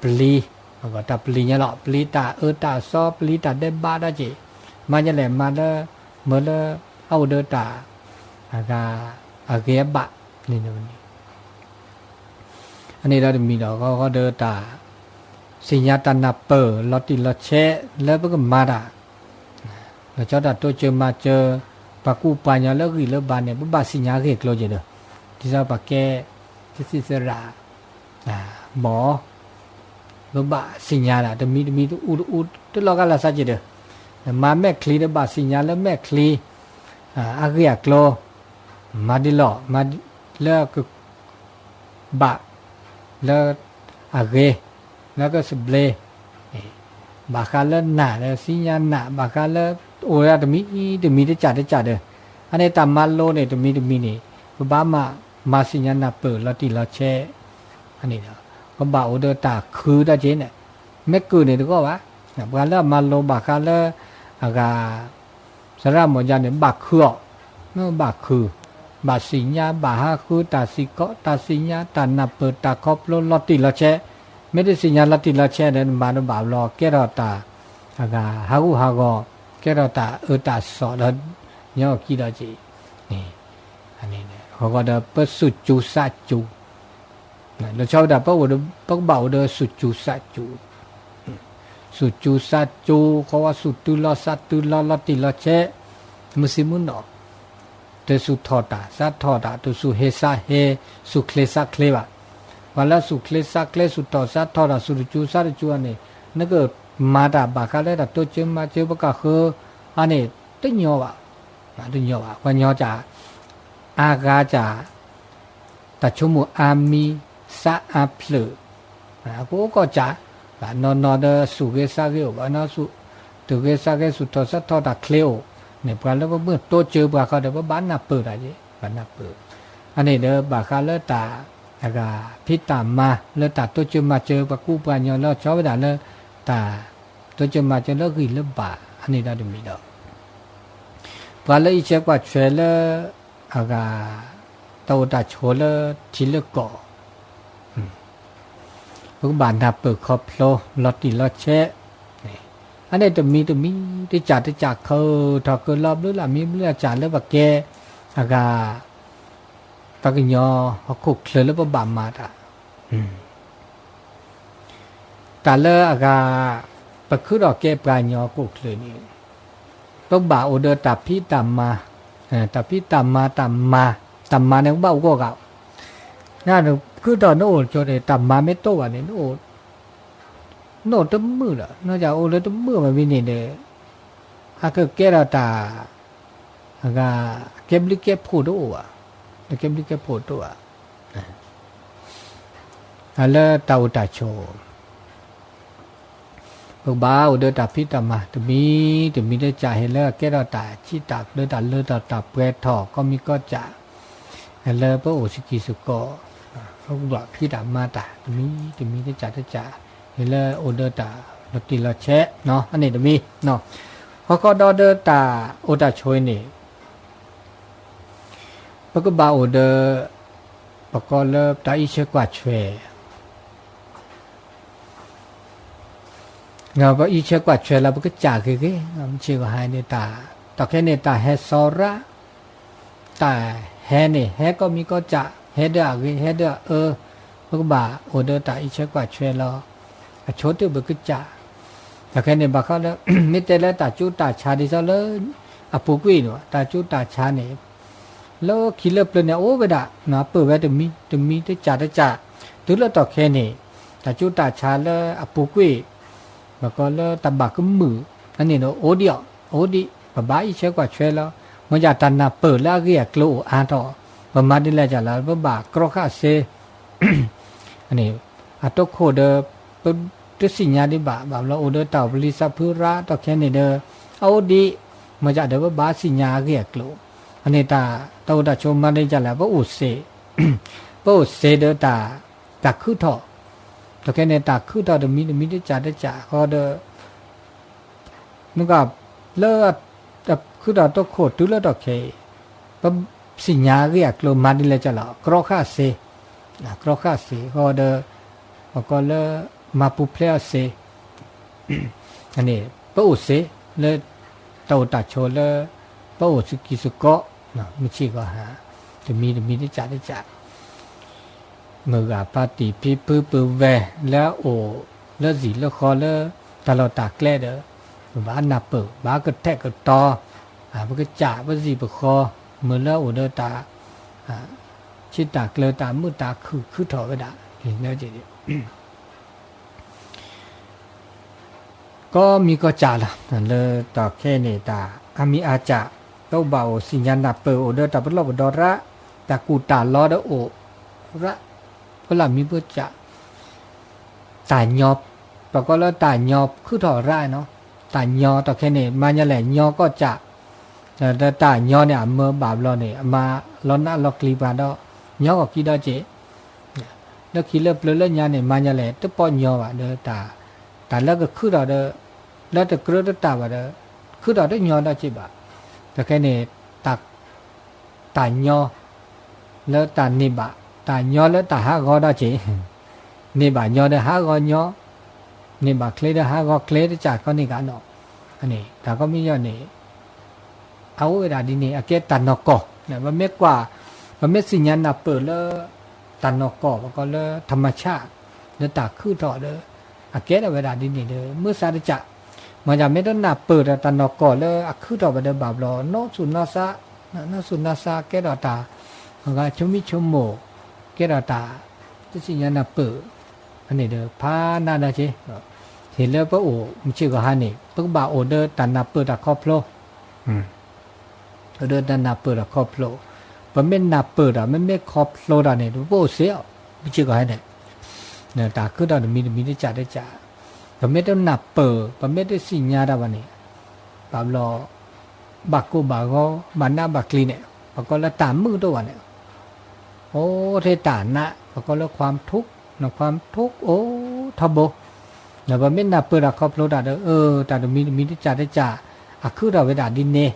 ปลีก็ตาปลีเนี่ยหรอปลีตาตาซอปลีตาได้บ้าได้จีมาจะแหลมมาเด้อเมื่อแล้วเอาเดอตาอากาเกบะนี่นี่อันนี้เราจะมีดอกก็เดอตาสิญญาตนาเปิดลอติลอเชแล้วก็มาดาเราเจ้าดัดตัวเจอมาเจอปากูปาญาแล้วก็เลิกบานเนี่ยบุบาสิญญาเกกโลเจเด้อที่จะปากแกที่สิสระ หมอลบะสิญญาละตะมีอุตลอกะละซะจิเดมาแม่คลีดบะสิญญาละแม่คลีอะเกียกโลมาดิลอมาแล้วก็บะแล้วอะเกแล้วก็สเบลบาคาละนะแล้วสิญญานะบาคาละโอระตะมีได้จัดเด้ออันนี้ตามมาโลเนี่ยตะมีนี่บามาสิญญานะเปิดละติละแชอันนี้เนาะก็บ่าโอเดตาคือได้เจเนี่ยแม่กูเนี่ยก็ว่าบาละมาโลบาคาละอะกาสระหมอญาเนี่ยบาคือเนาะบาคือบาสิญญาบาฮาคือตาสิกอตาสิญญาตานะเปิดตาครอบโลละติละแชไม่ได้สิญญาละติละแชเนี่ยมาโนบ่าวรอแกรอตาอะกาฮากุฮาก็แกรอตาตาสอดညောกี่ดอจีนี่อันนี้เนี่ยเขาก็ได้ปสุจูสัจจูแล้วชาวดาปะวดปะบ่าวเดสุจูสัจจูสุจูสัจจูเขาว่าสุตุลสัตุลละติละเชมุสิมุนเนาะเตสุทอตาสัทอตาตุสุเฮซาเฮสุเคลซาเคลบะวันละสุเคลซาเคลสุทอสัทอตาสุจูสัจจูอันนี้นั่นก็มาดาบาคาเลตาโตเจมาเจบกะเฮอันนี้ตะညောว่ะตะညောว่ะว่าညောจาอากาจาตะชุมุอามีสะอาเพลกูก็จานอนเดสุเกซาเกบานสุตุเกซาเกสุทอสัทอตาเคลโอเนี่ยปราแล้วเมื่อโตเจอบาคาเดบ้านนาเปิดอะไรบ้านนาเปิดอันนี้เดบาคาเลตาอากาพิตามาเลตาโตเจมาเจอบากูปานยอแล้วชอบดาเลตาโตเจมาเจแล้วคือเลบาอันนี้ได้มีดอกปราเลยเช็คว่าเชลอากาโตตาโชลทิเลกอพวกบ้านนาเปิดครอบโลลอติลอเชอันนี้จะมีที่จัดเขาถ้าเกิดรอบหรือละมีเรื่องจัดแล้วว่าแกอากาปากญอเขาคุกเคลื่อนแล้วว่าบามาตาแต่เลิกอากาปะคือดอกแกปลายญอคุกเคลื่อนนี่ต้องบ่าโอเดอร์ตับพี่ตามมาตับพี่ตามมาเนี่ยบ้าก็เก่าน่าจะคือตอนโน้ตจนตามมาไม่โตวันนี้โน้ตตั้มมือละนอกจากโอเลยตั้มมือมันวินิเดอาก็แกเราตาอากาเก็บลิเก็บพูดตัวเก็บลิเก็บพูดตัวอะไรตาอุตาโชพวกบ้าอุดตาพิตามาจะมีได้จ่ายให้เลิกแกเราตาชิตากเลือดตาเปรตถอก็มีก็จ่าให้เลิกพระโอชิกิสุโกพวกบ้าพิตามาตาจะมีได้จ่าเฮเลโอเดตาลติลาเชเนาะอันนี้จะมีเนาะพอก็ดอเดตาโอตาช่วยนี่ปก็บาโอเดปก็เลิตาอิเชกว่าช่วยเงาก็อิเชกว่าช่วยแล้วก็จ่าคือมันชื่อว่าให้เนตาต่อแค่เนตาเฮซอระแต่เฮนี่เฮก็มีก็จ่าเฮเดอเฮเดอปก็บาโอเดตาอิเชกว่าช่วยแล้วโชติบุกจ่าแต่แค่เนี่ยบางครั้งแล้วมิเตเลตาจูตาชาดิซาเลอปุกุยเนาะตาจูตาชาเนี่ยแล้วคิดเลิบเลยเนี่ยโอ้เวดานะเปิดไว้จะมีได้จ่าตัวละต่อแค่เนี่ยตาจูตาชาเลอปุกุยแล้วก็เลตาบักมืออันนี้เนาะโอดิบายเชื่อกว่าช่วยแล้วมันจะตันนาเปิดแล้วก็อยากรู้อ่านต่อประมาณนี้แหละจ้ะแล้วบากรอข้าเซอันนี้อัตโคเดเป็นตัวสิญญาดิบะแบบเราโอเดอร์เต่าบริษัทพื้นราต่อแค่นี้เด้อเอาดีมาจากเดี๋ยวบาสิญญาเกียกลูอันนี้ตาโตชมมาได้จะแล้วว่าอุเสเดอตาคือทอต่อแค่นี้ตาคือทอเดมีได้จ่าก็เดอมันก็เลิศคือตโคตรตัวเลิศต่อแค่ว่าสิญญาเกียกลูมาดีเลยจะแล้วกรอข้าเซก็เดอก็เลมาปุเพลเซอันนี้ปะอุเสเลตาตาโชเลปะอุสกิสุโกนะไม่ใช่ก็หาจะมีได้จ่ามือกับปาติพิปื้อแวแล้วโอแล้วสีแล้วคอแล้วตาเราตาแกล้เด้อบ้านนับเปิดบ้านก็แทกก็ต่อมันก็จ่าว่าสีปะคอมือแล้วโอเดตาชิตาเกลตามือตาคือถอดไปด่าเห็นแล้วจี ก็มีก็จ่าละนั่นเลยต่อแค่นี้ตาอามีอาจะเต้าเบาสิญญาณเปิดโอเดอร์ตาเปลอบดอระตากูตาลอดโอระก็ละมีเพื่อจะตายอบปก็แล้วตายอบคือถอไรเนาะตายอต่อแค่นี้มาเนี่ยแหละยอก็จะแต่ตายอเนี่ยเมื่อบาปเราเนี่ยมาล้อหน้าล็อกลีบาดอยอก็คิดได้เจแล้วคิดเลิกเลิกยาเนี่ยมาเนี่ยแหละตัวปอยอว่ะเด้อตาแล้วก็คือเราเด้อแล้วแต่กระโดดตาว่ะเด้อคือเราได้ยอได้เจ็บอ่ะแต่แค่นี้ตายอแล้วตานิบะตายอแล้วตาหากอได้เจนิบะยอได้หากอยอนิบะเคลได้หากอเคลได้จากก็นี่กันเนาะอันนี้แต่ก็มีอย่างนี้เอาเวลาดีนี่อาเกตันนกอเนี่ยมันไม่กว่ามันไม่สิญญาณเปิดแล้วตันนกอก็เลยธรรมชาติแล้วตาคือต่อเลยอาเกตเวลาดีนี่เลยเมื่อสาจะมันจะไม่ต้องนับเปิดตันนกอเลยคือต่อไปเดิมบาปรอโนสุนัสะโนสุนัสะเกตตามันก็ชุมิชุมโมเกตตาจะสิญญาณเปิดอันนี้เด้อพานาดาเจเห็นแล้วก็โอ้มันชื่อก็ฮันนี่ปึกบ่าโอเดอร์ตันนับเปิดตะครอบโลเดินนับเปิดครอบโลมันไม่นับเปิดมันไม่ครอบโลดเนี่ยดูโบเสียไม่เชื่อก็ให้เนี่ยตาคือเรามีได้จ่าได้จ่ามันไม่ต้องนับเปิดมันไม่ได้สิ่งยาได้วันนี้บาปรอบักกูบักก็มันหน้าบักคลีเนี่ยบักก็ละตามมือตัวเนี่ยโอ้เทตานะบักก็ละความทุกข์นะความทุกข์โอ้ทับโบเนี่ยมันไม่นับเปิดครอบโลดเด้อแต่มีได้จ่าได้จ่าคือเราเวลาดินเน่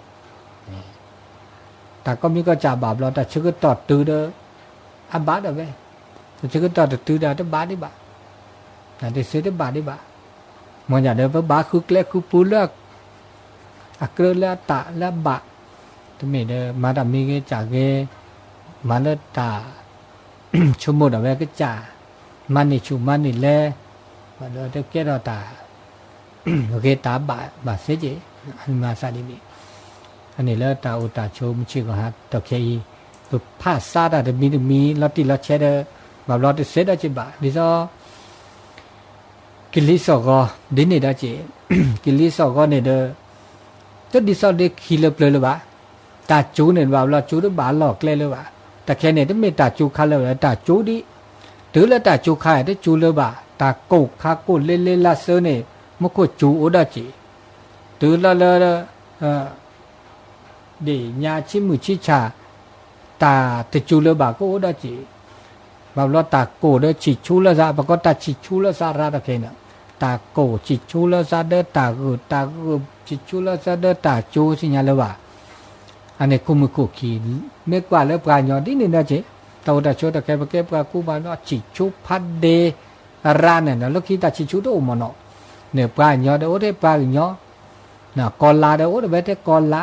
แต่ก็มีก็จ่าบาปเราแต่ชื่อก็ตอดตื้อเด้ออับบาดเอาไว้แต่ชื่อก็ตอดตื้อเด้อจะบาดได้บ่แต่ได้ซื้อได้บาดได้บ่มันอยากเดินไปบาดคือเล็กคือปูเลือกเกลือแล้วตาแล้วบะทำไมเด้อมาดามีก็จ่าเกมาเลือตาชั่วโมงเอาไว้ก็จ่ามันนี่ชูมันนี่แลมาเด้อเด็กแก่เราตาโอเคตาบาเสียจีอันมาซาดิมีอันนี้แล้วตาอุตาโชมชื่อก็ฮะตะเคยตัวผ้าซาดาเดมีลอติลอเชเดบาลอติเสดจิบะดิซอกิลิสก็ดินนี่ดาจิกิลิสก็เนี่ยเดตัวดิซอเดคิลเปลเลยบะตาจูเนี่ยบาลอจูดบาลอกเลยบะตะเคเนี่ยต้องมีตาจูคาเลยตาจูดิถือแล้วตาจูคาได้จูเลยบะตาโกคาโกเลเลลาเซเนี่ยมันก็จูอุดาจิตือละเดี๋ยญาชิมุชิชาตาติจูเลบาก็อุดาจิบาลอตาโกเดจิชูละซาบก็ตาจิชูละซาราตะเคนะตาโกจิชูละซาเดตากูจิชูละซาเดตาจูสิญาเลบาอันนี้คุมุคุกีเมกว่าแล้วปราญญาดินี่นะเจตาอุดาโชตะเคปะเก็บกะกูบาลอจิชูพัดเดราเนี่ยนะแล้วคิดตาจิชูโตมเนาะเนี่ยปราญญาเดโอเดปราญญาน่ะกอลาเดโอเดเวเตกอลา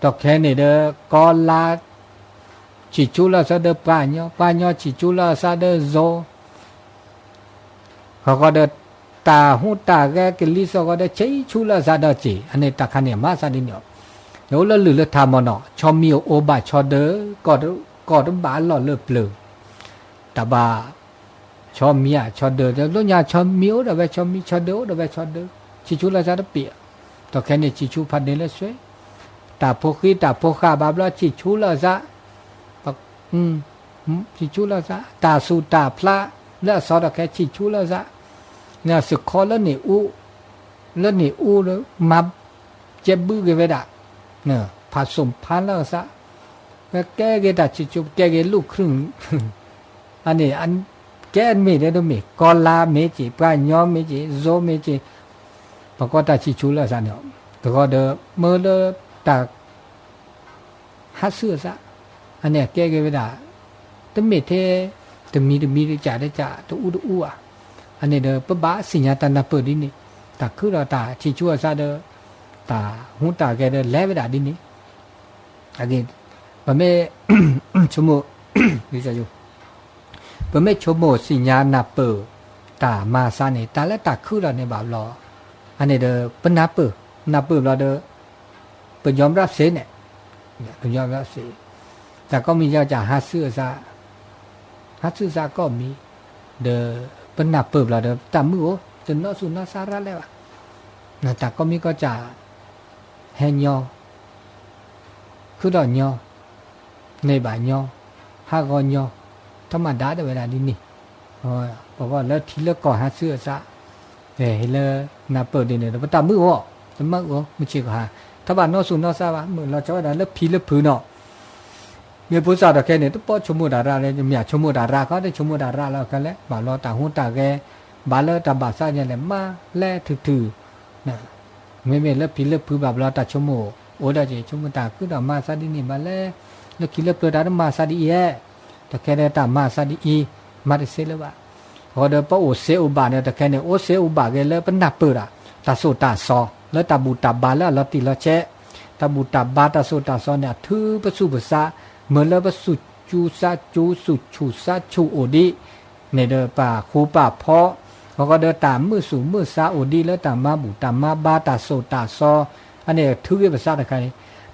ตอกแค่นี่เดกอลาจิจูลาซาเดปาญญาจิจูลาซาเดโซเขาก็เดตาหูตาแกกิลิโซก็เดใช้ชูลาซาเดจีอันนี้ตะคันเนี่ยมาซาดิเนาะเดี๋ยวละลือละทามเนาะชอมีโอบาชอเดก็บาลอเลเปลือตาบาชอมีชอเดแล้วญาชอมีโอเดเวชอมีชอเดโอเดเวชอเดจิจูลาซาเดเปียตอกแค่นี้จิจูพัดเดลสวยตาโพคีตาโพคาบาบลาจิจูลาซาจิจูลาซาตาสุตาพระและสอดแค่จิจูลาซาเนี่ยสุขอแล้วนี่อูแล้วมาเจ็บบื้อกันไปด่ะเนี่ยผสมพันธุ์แล้วซะแล้วแก้กันด่ะจิจูแก้กันลูกครึ่งอันนี้อันแก้ไม่ได้ด้วยมีกอลาเมจิปลาญอเมจิโซเมจิปกติจิจูลาซาเนี่ยแต่ก็เดเมื่อเดตาฮัสเสือซะอันเนี้ยแก้กันไปด่ะแต่ไม่เท่แต่มีจ่าได้จ่าตัวอูอ่ะอันนี้เดปะบะสิญญาตนาเปิดดินี่ตาคือเราตาจิจูซะเดตาหูตาแกเดแล้วไปด่ะดินี่อันนี้บะเมชั่วโมงดิจะอยู่บะเมชั่วโมงสิญญานาเปิดตามาซานี่ตาและตาคือเราเนี่ยบาปรออันนี้เดปะนาเปิดเราเดเปิดยอมรับเสียเนี่ยเปิดยอมรับเสียแต่ก็มีเจ้าจ่าฮัสเสือซะ ฮัตสึซาก็มีเดเป็นหนับเปิบละเดตามมือโอจนนอสุนอสาระแล้วอ่ะนะแต่ก็มีก็จะแฮญอคือดอกยอในบ่ายอฮากอนยอธรรมดาแต่เวลานี้นี่บอกว่าแล้วทีละก่อฮัตสึซาเฮ้ยเลยนับเปิดดีเนี่ยแต่ตามมือโอตามมือโอไม่ใช่ก็ฮะถ้าบ้านนอสุนอสาระมือเราจะว่าแล้วพีละผืนเนาะเมื่อผู้สาวตะแคเนี่ยต้องป้อชมูดาราเลยจะมีชมูดาราเขาได้ชมูดาราแล้วกันแล้วบ่าวรอตาหูตาแกบ่าวเลตาบาซ่าเนี่ยแหละมาแล่ถือนะไม่เลิกพิเลิกพื้นบ่าวรอตาชมูโอ้ได้เจชมูตาคือดามาซาดีนี่มาแล่แล้วคิเลิกเปลือกดามาซาดีเอตะแคเนี่ยตามาซาดีอีมาได้เสร็จแล้วว่าพอเดินป้อโอเซอุบาเนี่ยตะแคเนี่ยโอเซอุบาแกเลยเป็นหนักเปิดอ่ะตาโซตาซอแล้วตาบูตาบาแล้วเราติเราเชตาบูตาบาตาโซตาซอเนี่ยถือประสูภาษาเมื่อเราสุดจูซาจูสุดชูซาชูโอดีในเดอป่าคูป่าเพาะเขาก็เดินตามมือสูงมือซาโอดีแล้วตามมาบูตามมาบาตาโซตาซออันนี้ถือภาษาอะไร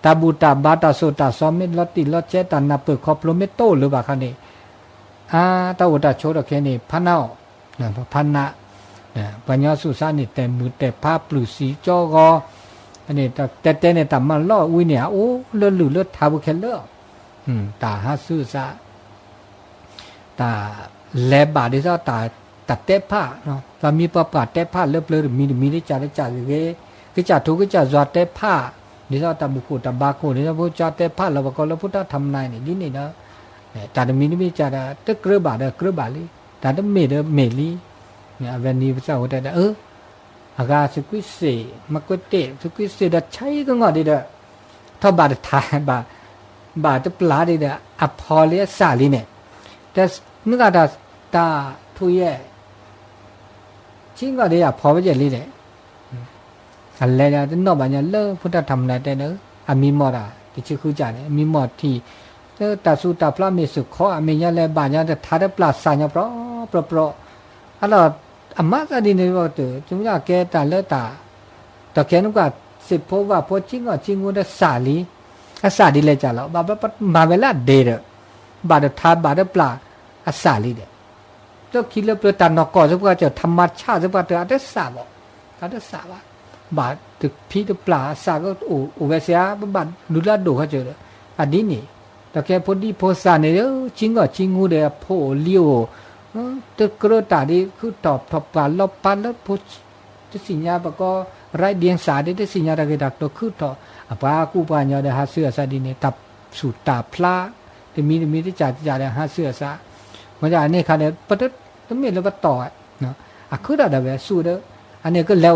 ตาบูตาบาตาโซตาซอเม็ดลอติลอเจตานาเปิดคอปโลเมโตหรือว่าคันนี้ตาอุตาโชดแค่นี้พันเอาพันนะปัญญาสุสานี่แต่มือแต่ผ้าปลุสีจอกออันนี้แต่เนี่ยตามมาล่ออุ้ยเนี่ยโอ้เลือดหรือเลือดทาบุเคเลอตาฮัตสึซะตาแลบาดิซะตาตัดเตผ้าเนาะตามีปะปะเตผ้าเล็บเลยมีได้จ่าเลยก็จ่าทุกก็จ่าจอดเตผ้าดิซะตาบุกุตาบาโกดิซะบ่จ่าเตผ้าแล้วก็แล้วพุทธทำนายนี่นะตามีนี่จ่าตะกระบาดกระบาลีตาตะเมลีเนี่ยเวนีภาษาโหแต่อากาสกุเสมะกเตสกุเสดใช้ก็งอดิเด้อถ้าบาดทายบาจะปลาดีเด้ออพอเลียสาลีเนี่ยแต่นึกว่าตาทุยชิงก็ได้พอไปเจลีเลยอะไรนะนอกบ้านเนี่ยเลิกพุทธธรรมนะแต่เนอะมีหมอดที่ชื่อคือจ่าเนี่ยมีหมอดที่ตาสุตาพระมีสุขขออเมยะเลยบ้านเนี่ยแต่ท้าได้ปลาสายเนี่ยเพราะอะไรอามาซาดีเนี่ยว่าตัวจุ่มยาแกตาเลิกตาแกนึกว่าสิบพว่าพอชิงก็ชิงกูได้สาลีอาสาดีเลยจ้าแล้วบาเวลาเดย์บาดทาบาดปลาอาสาลีเดแล้วคิดแล้วเปลือกตานอกก่อนสักว่าจะธรรมชาติสักว่าจะอาจจะสาบบาดตึกพีดปลาสาก็โอเวเซียบาดดูแลดูเขาเจออันนี้นี่แต่แค่พอดีพอสาเนี่ยชิงก็ชิงกูเดพอเลี้ยวตึกกระตาดีคือตอบปลาลบปลาแล้วพอจะสิญญาปก็ไรเดียงสาได้สิญญาอะไรดักตัวคือต่อapa aku banyak dah hasil asa di ni tap suta pla demi diจ่าได้hasil asa มันจะอันนี้ค่ะเนี่ยปัดต้องมีแล้วปัดต่อเนาะคือได้แบบสู้เด้ออันนี้ก็แล้ว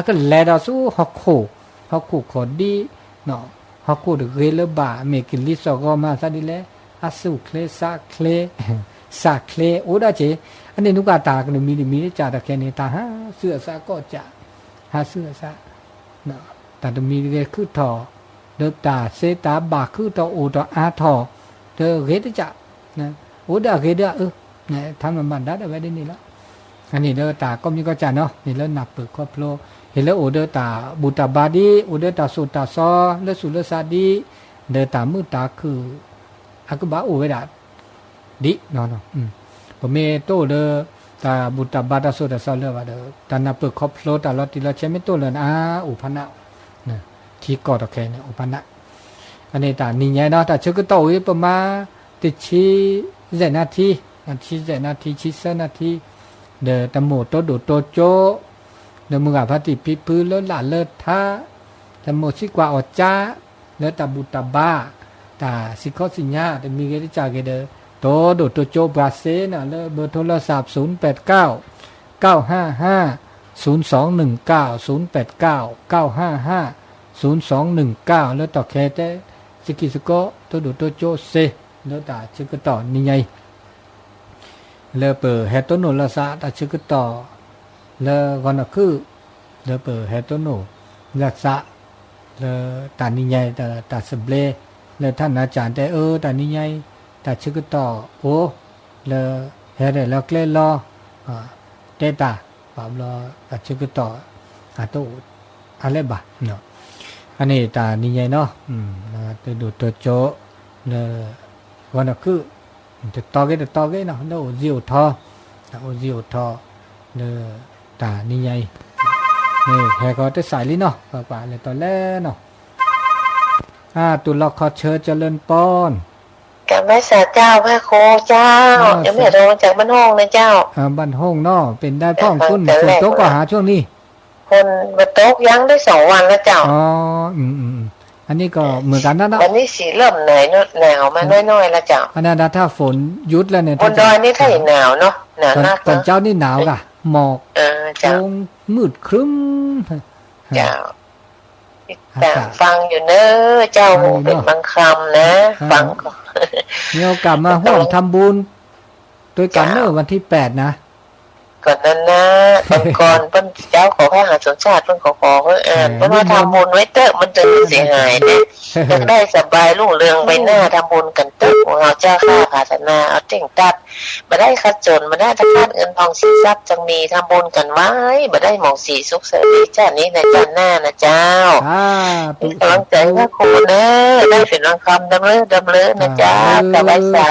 ก็แล้วสู้ฮอกโคขอดีเนาะฮอกโคเดเรลบาเมกิลิสก็มาซะดิแลอาสุเคลซาเคลโอดาเจอันนี้นุกตาก็มีจ่าได้แค่นี้ตาฮะเสื้อซาก็จะหาเสื้อซาเนาะแต่มีเรื่องคือทอเดิมตาเสตาบาคือทอโอทออาทอเธอเกตจะนะโอดาเกตเนี่ยทำมันได้ไว้ได้นี่แล้วอันนี้เดิมตาก็มีก็จะเนาะนี่แล้วหนับเปิดครอบโลเห็นแล้วโอเดตาบุตาบาดีโอเดตาสุตาซอแล้วสุลซาดีเดิมตามือตาคืออากุบาโอเวดาดิเนาะผมเมโตเดตาบุตาบาตาสุตาซอเลือว่าเดตาหนับเปิดครอบโลตาลอติลาเชไม่โตเลยอุพนะที่กอดแค่เนี่ยอุปนะอันนี้ตานี่ไงเนาะแต่ชื่อก็โตอีประมาณติดชี้7 นาทีชี้7 นาทีเดตะโมโตโดโตโจเดมึงกับพระติพิพื้นแล้วหลานเลิศท่าตะโมชิกว่าอจ้าแล้วตาบุตาบ้าตาสิข้อสิญญาแต่มีเกจิจากเกเดโตโดโตโจบราเซน่ะแล้วเบอร์โทรศัพท์089 955 0219 089 955 0219แล้วต่อแค่แต่สิกิสโกตัวดูตัวโจเซแล้วตาชื่อก็ต่อนี่ไงแล้วเปิดเฮตโนลาซาตาชื่อก็ต่อแล้วก่อนคือแล้วเปิดเฮตโนลาซาแล้วตานี่ไงตาสเบลแล้วท่านอาจารย์แต่ตานี่ไงตาชื่อก็ต่อโอ้แล้วเฮเดแล้วเกลลอเตตาปามลอตาชื่อก็ต่อโตอะไรบ้าเนาะอันนี้ตานี่ไงเนาะตัวดูตัวโจเลยวันคือ จะต่อcáiเนาะโนเจียวทอโอเจียวทอเนอตานี่ใหญ่นี่แฮก็จะใส่ลิเนาะป่าเลยตอนแรกเนาะตุลคอเชิญเจริญป้อนกับแม่สาเจ้าพระโคเจ้าเดี๋ยวแม่โทรจากบ้านห้องนะเจ้าบ้านห้องเนาะเป็นได้พ่องคุณฝนตกก็หาช่วงนี้คนมาตกยังได้2 วันแล้วเจ้าอันนี้ก็เหมือนกันนะวันนี้สีเริ่มหนาวมาน้อยๆแล้วเจ้าอันนั้นถ้าฝนยุดแล้วเนี่ยบนดอยนี่ถ้าหนาวเนาะหนาวมากตอนเจ้านี่หนาวกะหมอกลงมืดครึ้มเจ้าแต่ฟังอยู่เนอะเจ้าเป็นบางคำนะฟังก็มีโอกาสมาร่วมทำบุญด้วยกันเนอะวันที่8นะก่อนนั้นนะก่อนเพิ่นเจ้าขอพระมหาสมชาติเพิ่นขอเพิ่นเพิ่นว่าทำบุญไว้เตอะมันจะเสียหายเนี่ยอยากได้สบายรุ่งเรืองไปหน้าทำบุญกันเตอะของเราเจ้าข้าภาสนาเอาเต่งตัดมาได้ขัดจนมาได้ทานเงินทองสินทรัพย์จังมีทำบุญกันไว้มาได้หมองสีสุขเสรีชาตินี้ในชาติหน้านะเจ้าเป็นกำลังใจว่าครูเนอะได้เป็นรังคำดำเลิศนะเจ้าแต่ไว้สา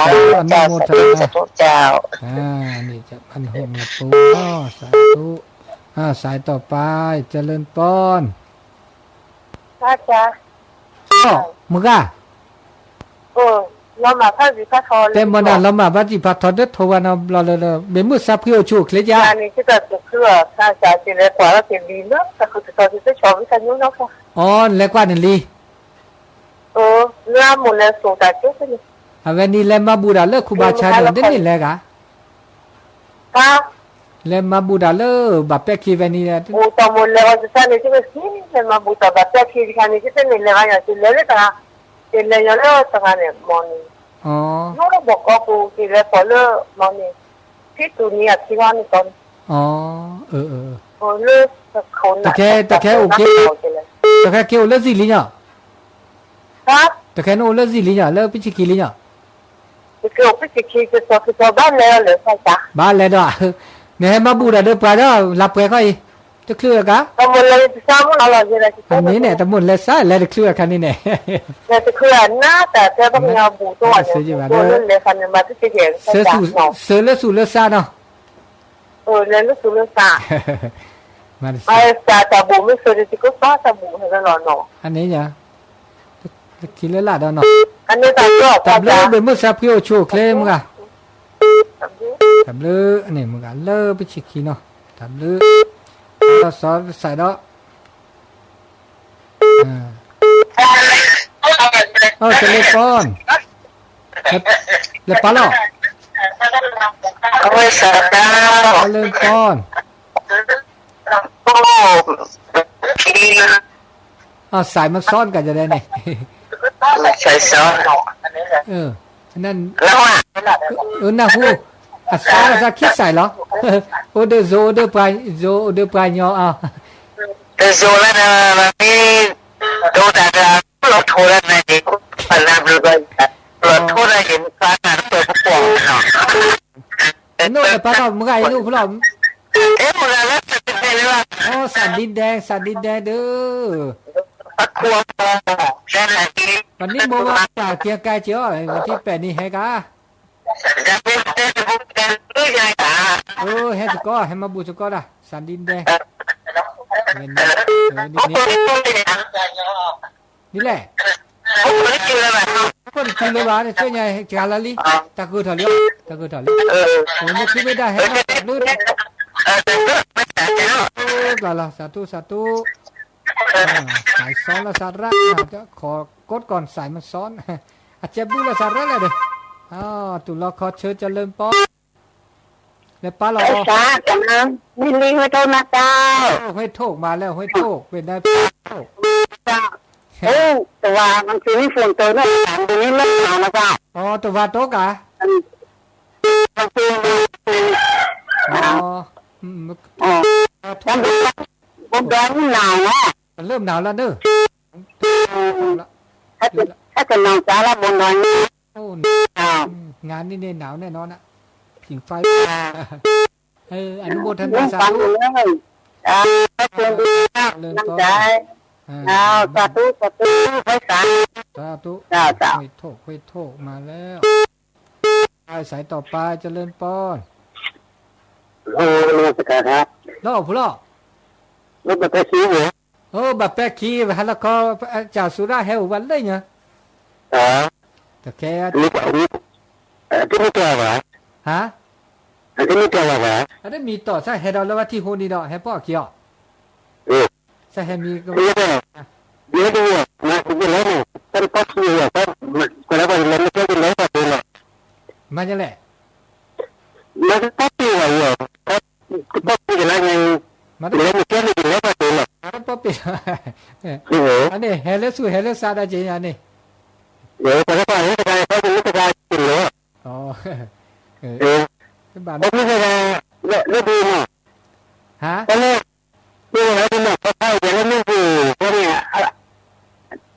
เจ้าสาธุเจ้านี่จะพันหงละปูสาธุสายต่อไปเจริญป้อนจ้ามึงอ่ะเรามาพระวิพัฒน์เต็มวันนั้นเรามาพระวิพัฒน์เด็ดทวันเราเบมือซับเพื่อชูเคลียร์อันนี้ที่จะเพื่อข้าจะจิเลกว่าเราเป็นลีเนาะแต่คือเขาจะชอบวิชานุเนาะค่ะเล็กกว่านั่นลีเนื้อหมูเนื้อสูงแต่เจ้าเป็นวันนี้เล่มมาบูดาเลิกคูบาชาเดินนี่แหละกะเล่มมาบูดาเลิกแบบเป็กคีวันนี้นะบูตามูลเลวจะใช่ไหมที่เป็นที่เล่มมาบูตาแบบเป็กคีที่นี่ที่เป็นเลวอย่างที่เลวเลยค่ะที่เลวอย่างเลวต่างเนี่ยมอนี่นู้นบอกว่ากูที่เลวพอเลวมอนี่ที่ตัวนี้ที่ว่านี่ก่อนเลวคนแต่แค่โอเคแต่แค่เกี่ยวเลิกสิลิเนาะครับแต่แค่โน้เลิกสิลิเนาะเลิกพิจิกีลิเนาะเกี่ยวพิจิกีจะสอบที่บ้านแล้วหรือใช่จ้ะบ้านแล้วด้วยเนี่ยมาบูดาเดินไปแล้วหลับไปค่อยจะเคลื่อนกันตะมุนเลยซ้ำเราเลยอะไรอันนี้เนี่ยตะมุนเลยซ้ายแล้วจะเคลื่อนคันนี้เนี่ยจะเคลื่อนหน้าแต่เธอต้องเอาบูตัวตัวนั่นเลยคันมาที่เห็นเสือสู่เลือดซ่าเนาะเลือดสู่เลือดซ่าไอ้แต่บูไม่เคยจะก็ซ่าแต่บูให้กันหรอเนาะอันนี้เนี่ยคิดเลือดลาดเนาะอันนี้แต่ก็แต่เลือดเป็นมือซับเพียวชูเคลมกันทำเลืออันนี้มึงกันเลือไปชิคีเนาะทำเลือเราซอสใส่ดอกจะเล่นป้อนเล่นป้อนหรอเอาไว้ใส่ดาวเล่นป้อนใส่มันซ้อนกันจะได้เนี่ยใส่ซ้อนนั่นน่าพูซาคิดใส่เหรอเดโซเดปลายยอเดโซแล้วนะนี่ดูแต่รถทัวร์นะดิพลังเลยรถทัวร์เห็นการงานเปิดปองเนาะนู่นแต่ป้าก็มึงไงนู่นพวกเรามึงแล้วจะเป็นไงล่ะสันดินแดงเด้อครัวแค่ไหนวันนี้โมว่าจากเกียร์กายเจ้าวันที่8นี่เฮกาจะเป็นใหญ่ตาเฮสก็ให้มาบูสก็ได้สันดินแดงนี่แหละคนกินเลยแบบคนกินเลยบ้าเนี่ยช่วยไงจาลาลีตะกุถอลิวันนี้คือไม่ได้ให้มาลื่นลาสาธุสายซ้อนละสาระจะขอกดก่อนสายมันซ้อนอาจจะบูละสาระเลยเด้อตุลาขอเชิญเจริญป้อแล้วป้าเราจ้ากันนะมิลลี่ให้โทษนะเจ้าให้โทษมาแล้วให้โทษเป็นได้จ้าแต่ว่ามันคือฝนตัวนั้นตัวนี้ไม่หนาวนะจ้าตัวว่าโต๊ะกะบนดอยมันหนาวอ่ะเริ่มหนาวแล้วเนอะถ้าจะหนาวจ้าแล้วบนดอยงานนี่เนี่ยหนาวแน่นอนนะผิงไฟอนุโมทนาสาธุน้ำใจสาธุไฟสาธุให้โทษมาแล้ว สายต่อไปเจริญปอนโอ้โลสกัดครับล่อผู้ล่อรถแบบซีหัวบับแปคีฮัลโหลก็จ่าสุราเฮลวันเลยเนี่ยแต่แค่นี่ที่ไม่เกี่ยวหรอฮะที่ไม่เกี่ยวหรออันนี้มีต่อใช่เฮดอลแล้วว่าที่โฮนี่ดอกเฮป้อเกี่ยวใช่เฮมีก็เดี๋ยวดูนะคุณจะเล่นต้นปักซี่อ่ะต้นก็แล้วก็เล่นไม่ใช่เล่นก็เป็นหรอกมันจะแหละแล้วปักซี่อะไรอ่ะปักซี่อะไรไงมันเล่นไม่ใช่เล่นก็เป็นหรอกปักซี่อันนี้เฮเลสูเฮเลซาดาเจียนี่เดี๋ยวแต่ก็ให้ใครเขาเป็นลูกชายกินเลยอ๋อบ้านไม่ใช่เรื่องดีเนาะฮะตอนนี้ดูแล้วเป็นแบบเขาเดี๋ยวไม่ดูเพราะเนี่ย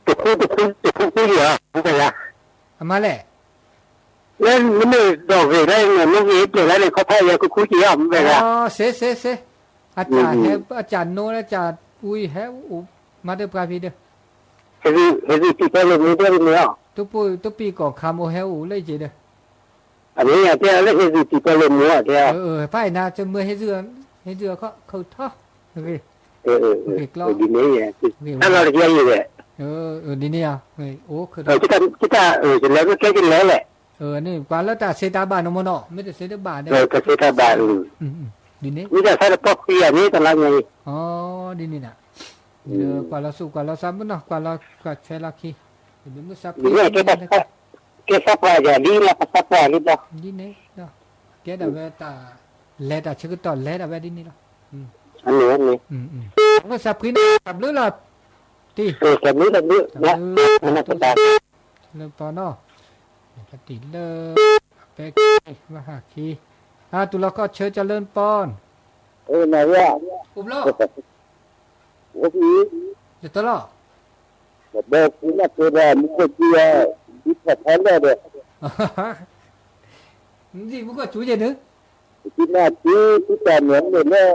ติดคู่เหรอไม่ใช่ละมาแหละแล้วมันไม่ดอกเลยได้เงินไม่เยอะเดี๋ยวแล้วเขาพายยังคู่เกี่ยวไม่ใช่ละอ๋อเสอาจารย์อาจารย์โน้อาจารย์อุ้ยเฮมาเด้อปลาพี่เด้อเฮ้ยที่ไปเลยไม่ได้เลยอ่ะตุ๊ปีก่อคำโอเฮอูเลยจีเด้ออันนี้อ่ะที่อะไรที่ไปเลยมั้งอ่ะที่ไปนะจะเมื่อให้เรือเขาท่อโอเคดีนี่ไงถ้าเราเรียนอยู่เลยดีนี่อ่ะโอ้คือที่ตาจะแล้วก็แค่กินแล้วแหละนี่กว่าแล้วแต่เซตาบานนมเนาะไม่ได้เซตาบานเนี่ยก็เซตาบานดีนี่นี่จะใช้ป๊อกซี่อันนี้ตอนนั้นไงอ๋อดีนี่นะกว่าเราสู้กว่าเราซ้ำเนาะกว่าเรากว่าใช้ลักขี้เดี๋ยวมึงซับนี่แกซับว่าจะดีละซับว่านิดเนาะดีนี่เนาะแกดาเวตาเลดาชิกต่อเลดาเวดีนี่เนาะอันนี้ก็สับขึ้นสับเลือดตีสับเลือดนะนั่นก็ได้เริ่มปอนอปฏิเลิเป๊กมาหาคีตุลก็เชิญเจริญปอนนายว่าล้อโอ้ยเดี๋ยวตลอดแบบนี้นะตัวเรามุกจีอ่ะดิบแท้เลยเด้อนี่มุกจูเจนึกที่น่าที่แต่เหมือนเลยเนี่ย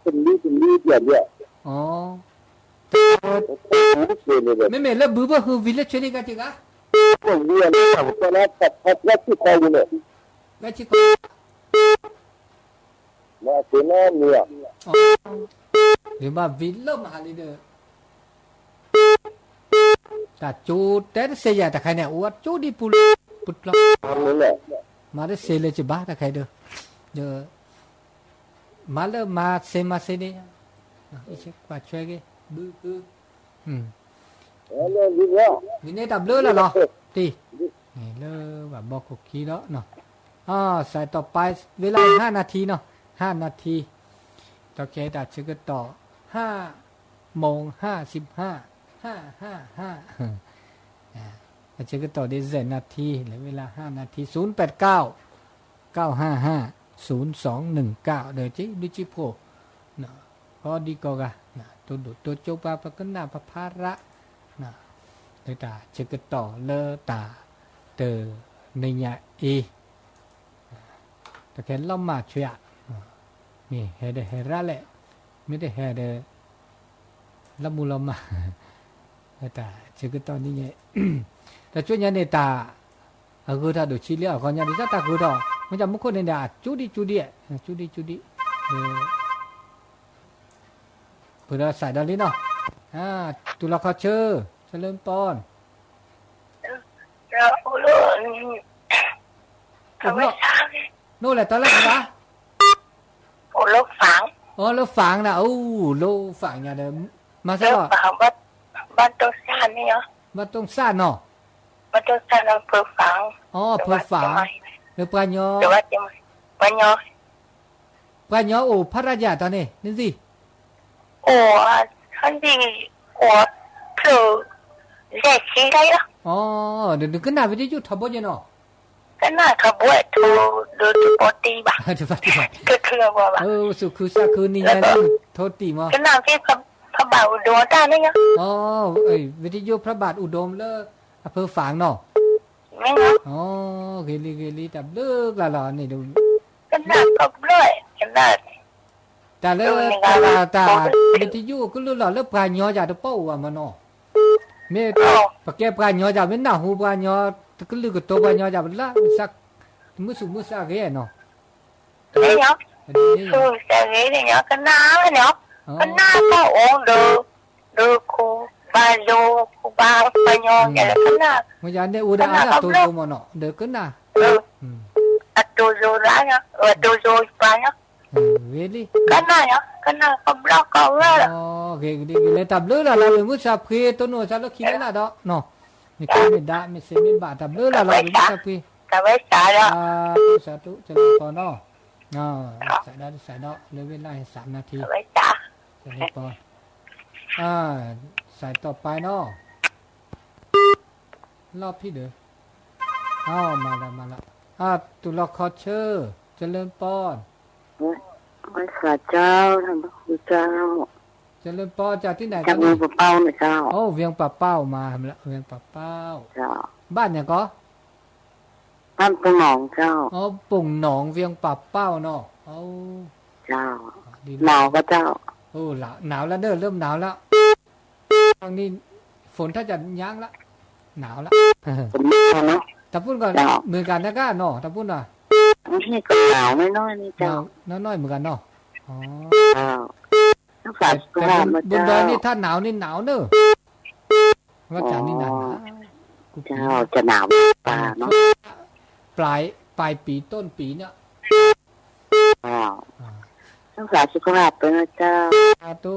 เป็นนี้เดียวเนี่ยอ๋อไม่แล้วบูบะคือวิลเลจนี่กันจริงอ่ะผมเรียนตอนนั้นพัดที่คอยอยู่เลยแล้วที่มาเป็นเนี่ยเดี๋ยวมาวิลเลมาเลยเด้อแต่จูแต่เสียแต่ใครเนี่ยวัดจูดีปุลมาได้เสียเลยจะบ้าแต่ใครเด้อมาเลยมาเสียเนี่ยอีเช็คกว่าช่วยกันบื้อนี่เนี่ยดับเลือดแล้วเหรอตีนี่เลือดแบบบอกกุกกี้แล้วเนาะใส่ต่อไปเวลา5 นาทีเนาะ5 นาทีต่อเคดัดชื่อก็ต่อ5:55ชื่อก็ต่อได้7 นาทีหรือเวลา5 นาที089-955-0219เดี๋ยวจีดิจิโพนะพอดีก็กันนะตัวโจปาปะกันนาปะพาระนะเดี๋ยวตาชื่อก็ต่อเลตาเตอในญาแต่แค่เรามาช่วยนี่เฮเดเฮระแหละไม่ได้เฮเดละมุลมาแต่ชื่อก็ตอนนี้ไงแต่ช่วยยันเนตากูถ้าดูชิเลียก่อนยันดิจ้าตากูดอมันจะมุขคนเนี่ยจูดีเพื่อใส่ดอลลี่เนาะตุลาคาเชอร์เฉลิมปอนเราลูกทำไมนู่นแหละตอนแรกนะลูกฝังลูกฝังนะลูกฝังอย่างเดิมมาซะก่อนบ้านตรงซ่านนี่เหรอบ้านตรงซ่านเนาะบ้านตรงซ่านเราเพื่อฝังเพื่อฝังหรือปลาญอหรือว่าจะปลาญอพระราชาตอนนี้นี่สิท่านดีเพื่อเรียกชี้ได้หรอเดี๋ยวขึ้นหน้าวิทยุทับบนเนาะก็น่าขบวนดูปอตีบ้าก็คือว่าสุคือสักคืนนี้นะโทษตีมั้งก็น่าที่พระบาทอุดมได้ไหมเนาะวิทยุพระบาทอุดมเลิกอำเภอฝางเนาะไม่เนาะเกลีดับเลิกละนี่ดูก็น่าขบเลยก็น่าแต่เลิกแต่วิทยุก็รู้หล่อเลิกปลายญอจากตัวเป้าว่ามันเนาะเมื่อปากแก้ปลายญอจากเป็นหน้าหูปลายญอก็ลือกับตัวปลายญอจากเป็นละสัก มือสุมือซาเกเนาะ đấy nhóc อันนี้ ừ sẽ nghĩ này nhóc cái ná này nhóc อ๋อ cái ná có uống được cô ba lô cô ba nhon vậy là cái ná มันยานได้อุดานะตัวโตมเนาะเด้อกันน่ะ ừ อืม đồ rồi lá nhóc đồ rồi ba nhóc เวลี cái ná nhóc cái ná không lo cầu ra อ๋อเกดีเลยตับเลือล่ะเรามือสับคือตัวโนซะแล้วคิดแล้วล่ะดอกเนาะมีคนไม่ด่าไม่เสียไม่บาตับเลือล่ะเรามือสับคือ ta biết xài đó สาธุเจริญพรเนาะอ๋อใส่ดอกเหลือเวลาให้3 นาที ta biết xài เจริญพรใส่ต่อไปเนาะรอบที่เด้อมาแล้วตุลาคอเชอร์เจริญพร ไม่ขาเจ้าท่านพระคุณเจ้า เจริญพรจากที่ไหน จากเมืองปะเป้านะเจ้า โอ้เวียงป่าเป้ามาแล้วเวียงป่าเป้า เจ้า บ้านเนี่ยก็ บ้านปูหนองเจ้า อ๋อปุ่งหนองเวียงป่าเป้าเนาะเอา เจ้า ดี หนาวก็เจ้า โอ้หนาวแล้วเด้อเริ่มหนาวแล้วทางนี้ฝนถ้าจะยั้งละหนาวละ ผมไม่เอาเนาะ ตะพุ่นก่อนเหมือนกันนะก้าเนาะตะพุ่นอ่ะ นี่ก็หนาวไม่น้อยนี่ หนา เจ้าว น้อยเหมือนกันเนาะอ๋อ เจ้าทั้งสา แต่ มสุขภาพ บ นะ น เจ้า ดอยนี่ถ้าหนาวนี่หนาวเนอะว่าจากนี่หนาวกู เจ้าจะหนาวป่าเนาะ ปลายปีต้นปีเนี่ย เจ้าทั้งสามสุขภาพเป็นนะเจ้า ตัว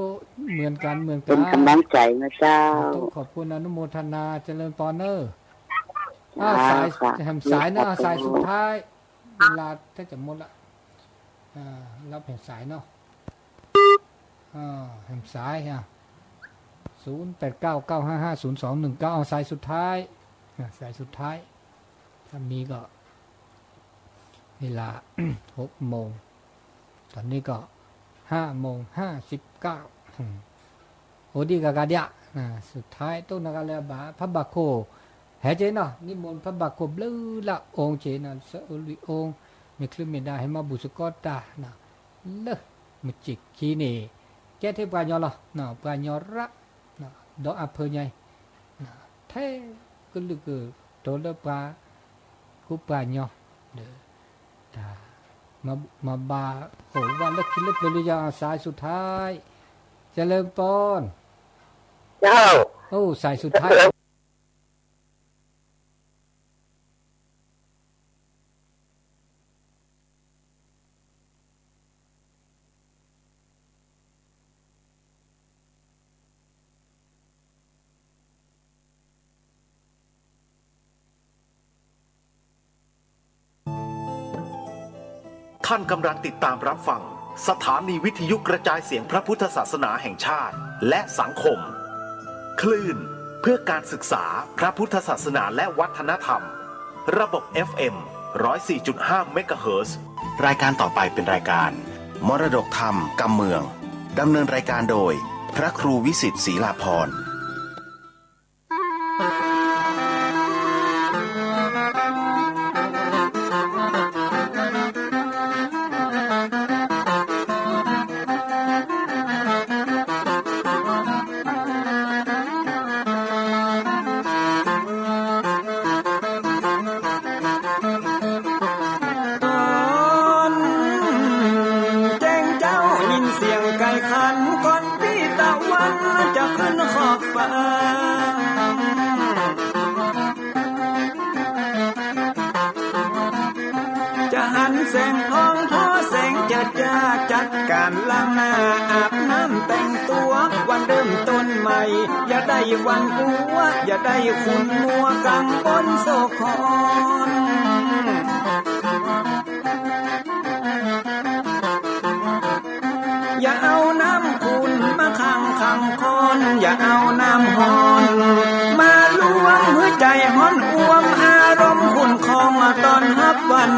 เหมือนกัน เป็นกำลังใจนะเจ้า ต้องขอบคุณอนุโมทนาเจริญพรเนอร์ จ้า สายนะสายสุดท้ายเวลาถ้าจะหมดละรับแผ่นสายเนาะแผ่นสาย0899555021เอาสายสุดท้ายสายสุดท้ายถ้ามีก็เวลา 6 โมงตอนนี้ก็5:59โอดีกากาเดียสุดท้ายต้นนาการเลบาพระบาโคแห่เจเนาะนิมนต์พระบาโคบลือละองค์เจนะสอุลิองค์มีคลื่นไม่ได้ให้มาบุษกอตานะเลมจิกคีนี่แกเทปกายอละนะปกายอระนะดอกอำเภอใหญ่นะแท้ก็ลึกโตเลปาคุปายอเด้อตามาบาโหวันละคิดลึกเลยยาสายสุดท้ายเจริญพร เจ้า โอ้สายสุดท้ายท่านกำลังติดตามรับฟังสถานีวิทยุกระจายเสียงพระพุทธศาสนาแห่งชาติและสังคมคลื่นเพื่อการศึกษาพระพุทธศาสนาและวัฒนธรรมระบบ FM 104.5 เมกะเฮิรตซ์รายการต่อไปเป็นรายการมรดกธรรมกำเมืองดำเนินรายการโดยพระครูวิสิทธิ์ศรีลาภรณ์ จะหันแสงทองทอแสงจะจ้าจัดการล้างหน้าอาบน้ำแต่งตัววันเริ่มต้นใหม่อย่าได้วันกลัวอย่าได้ขุ่นมัวกังวลโศกคอนอย่าเอาน้ำขุ่นมาขังคอนอย่าเอาน้ำฮ้อนมาลวงหัวใจฮ้อนอ้วมอารมณ์ขุ่นคองตอนฮับวัน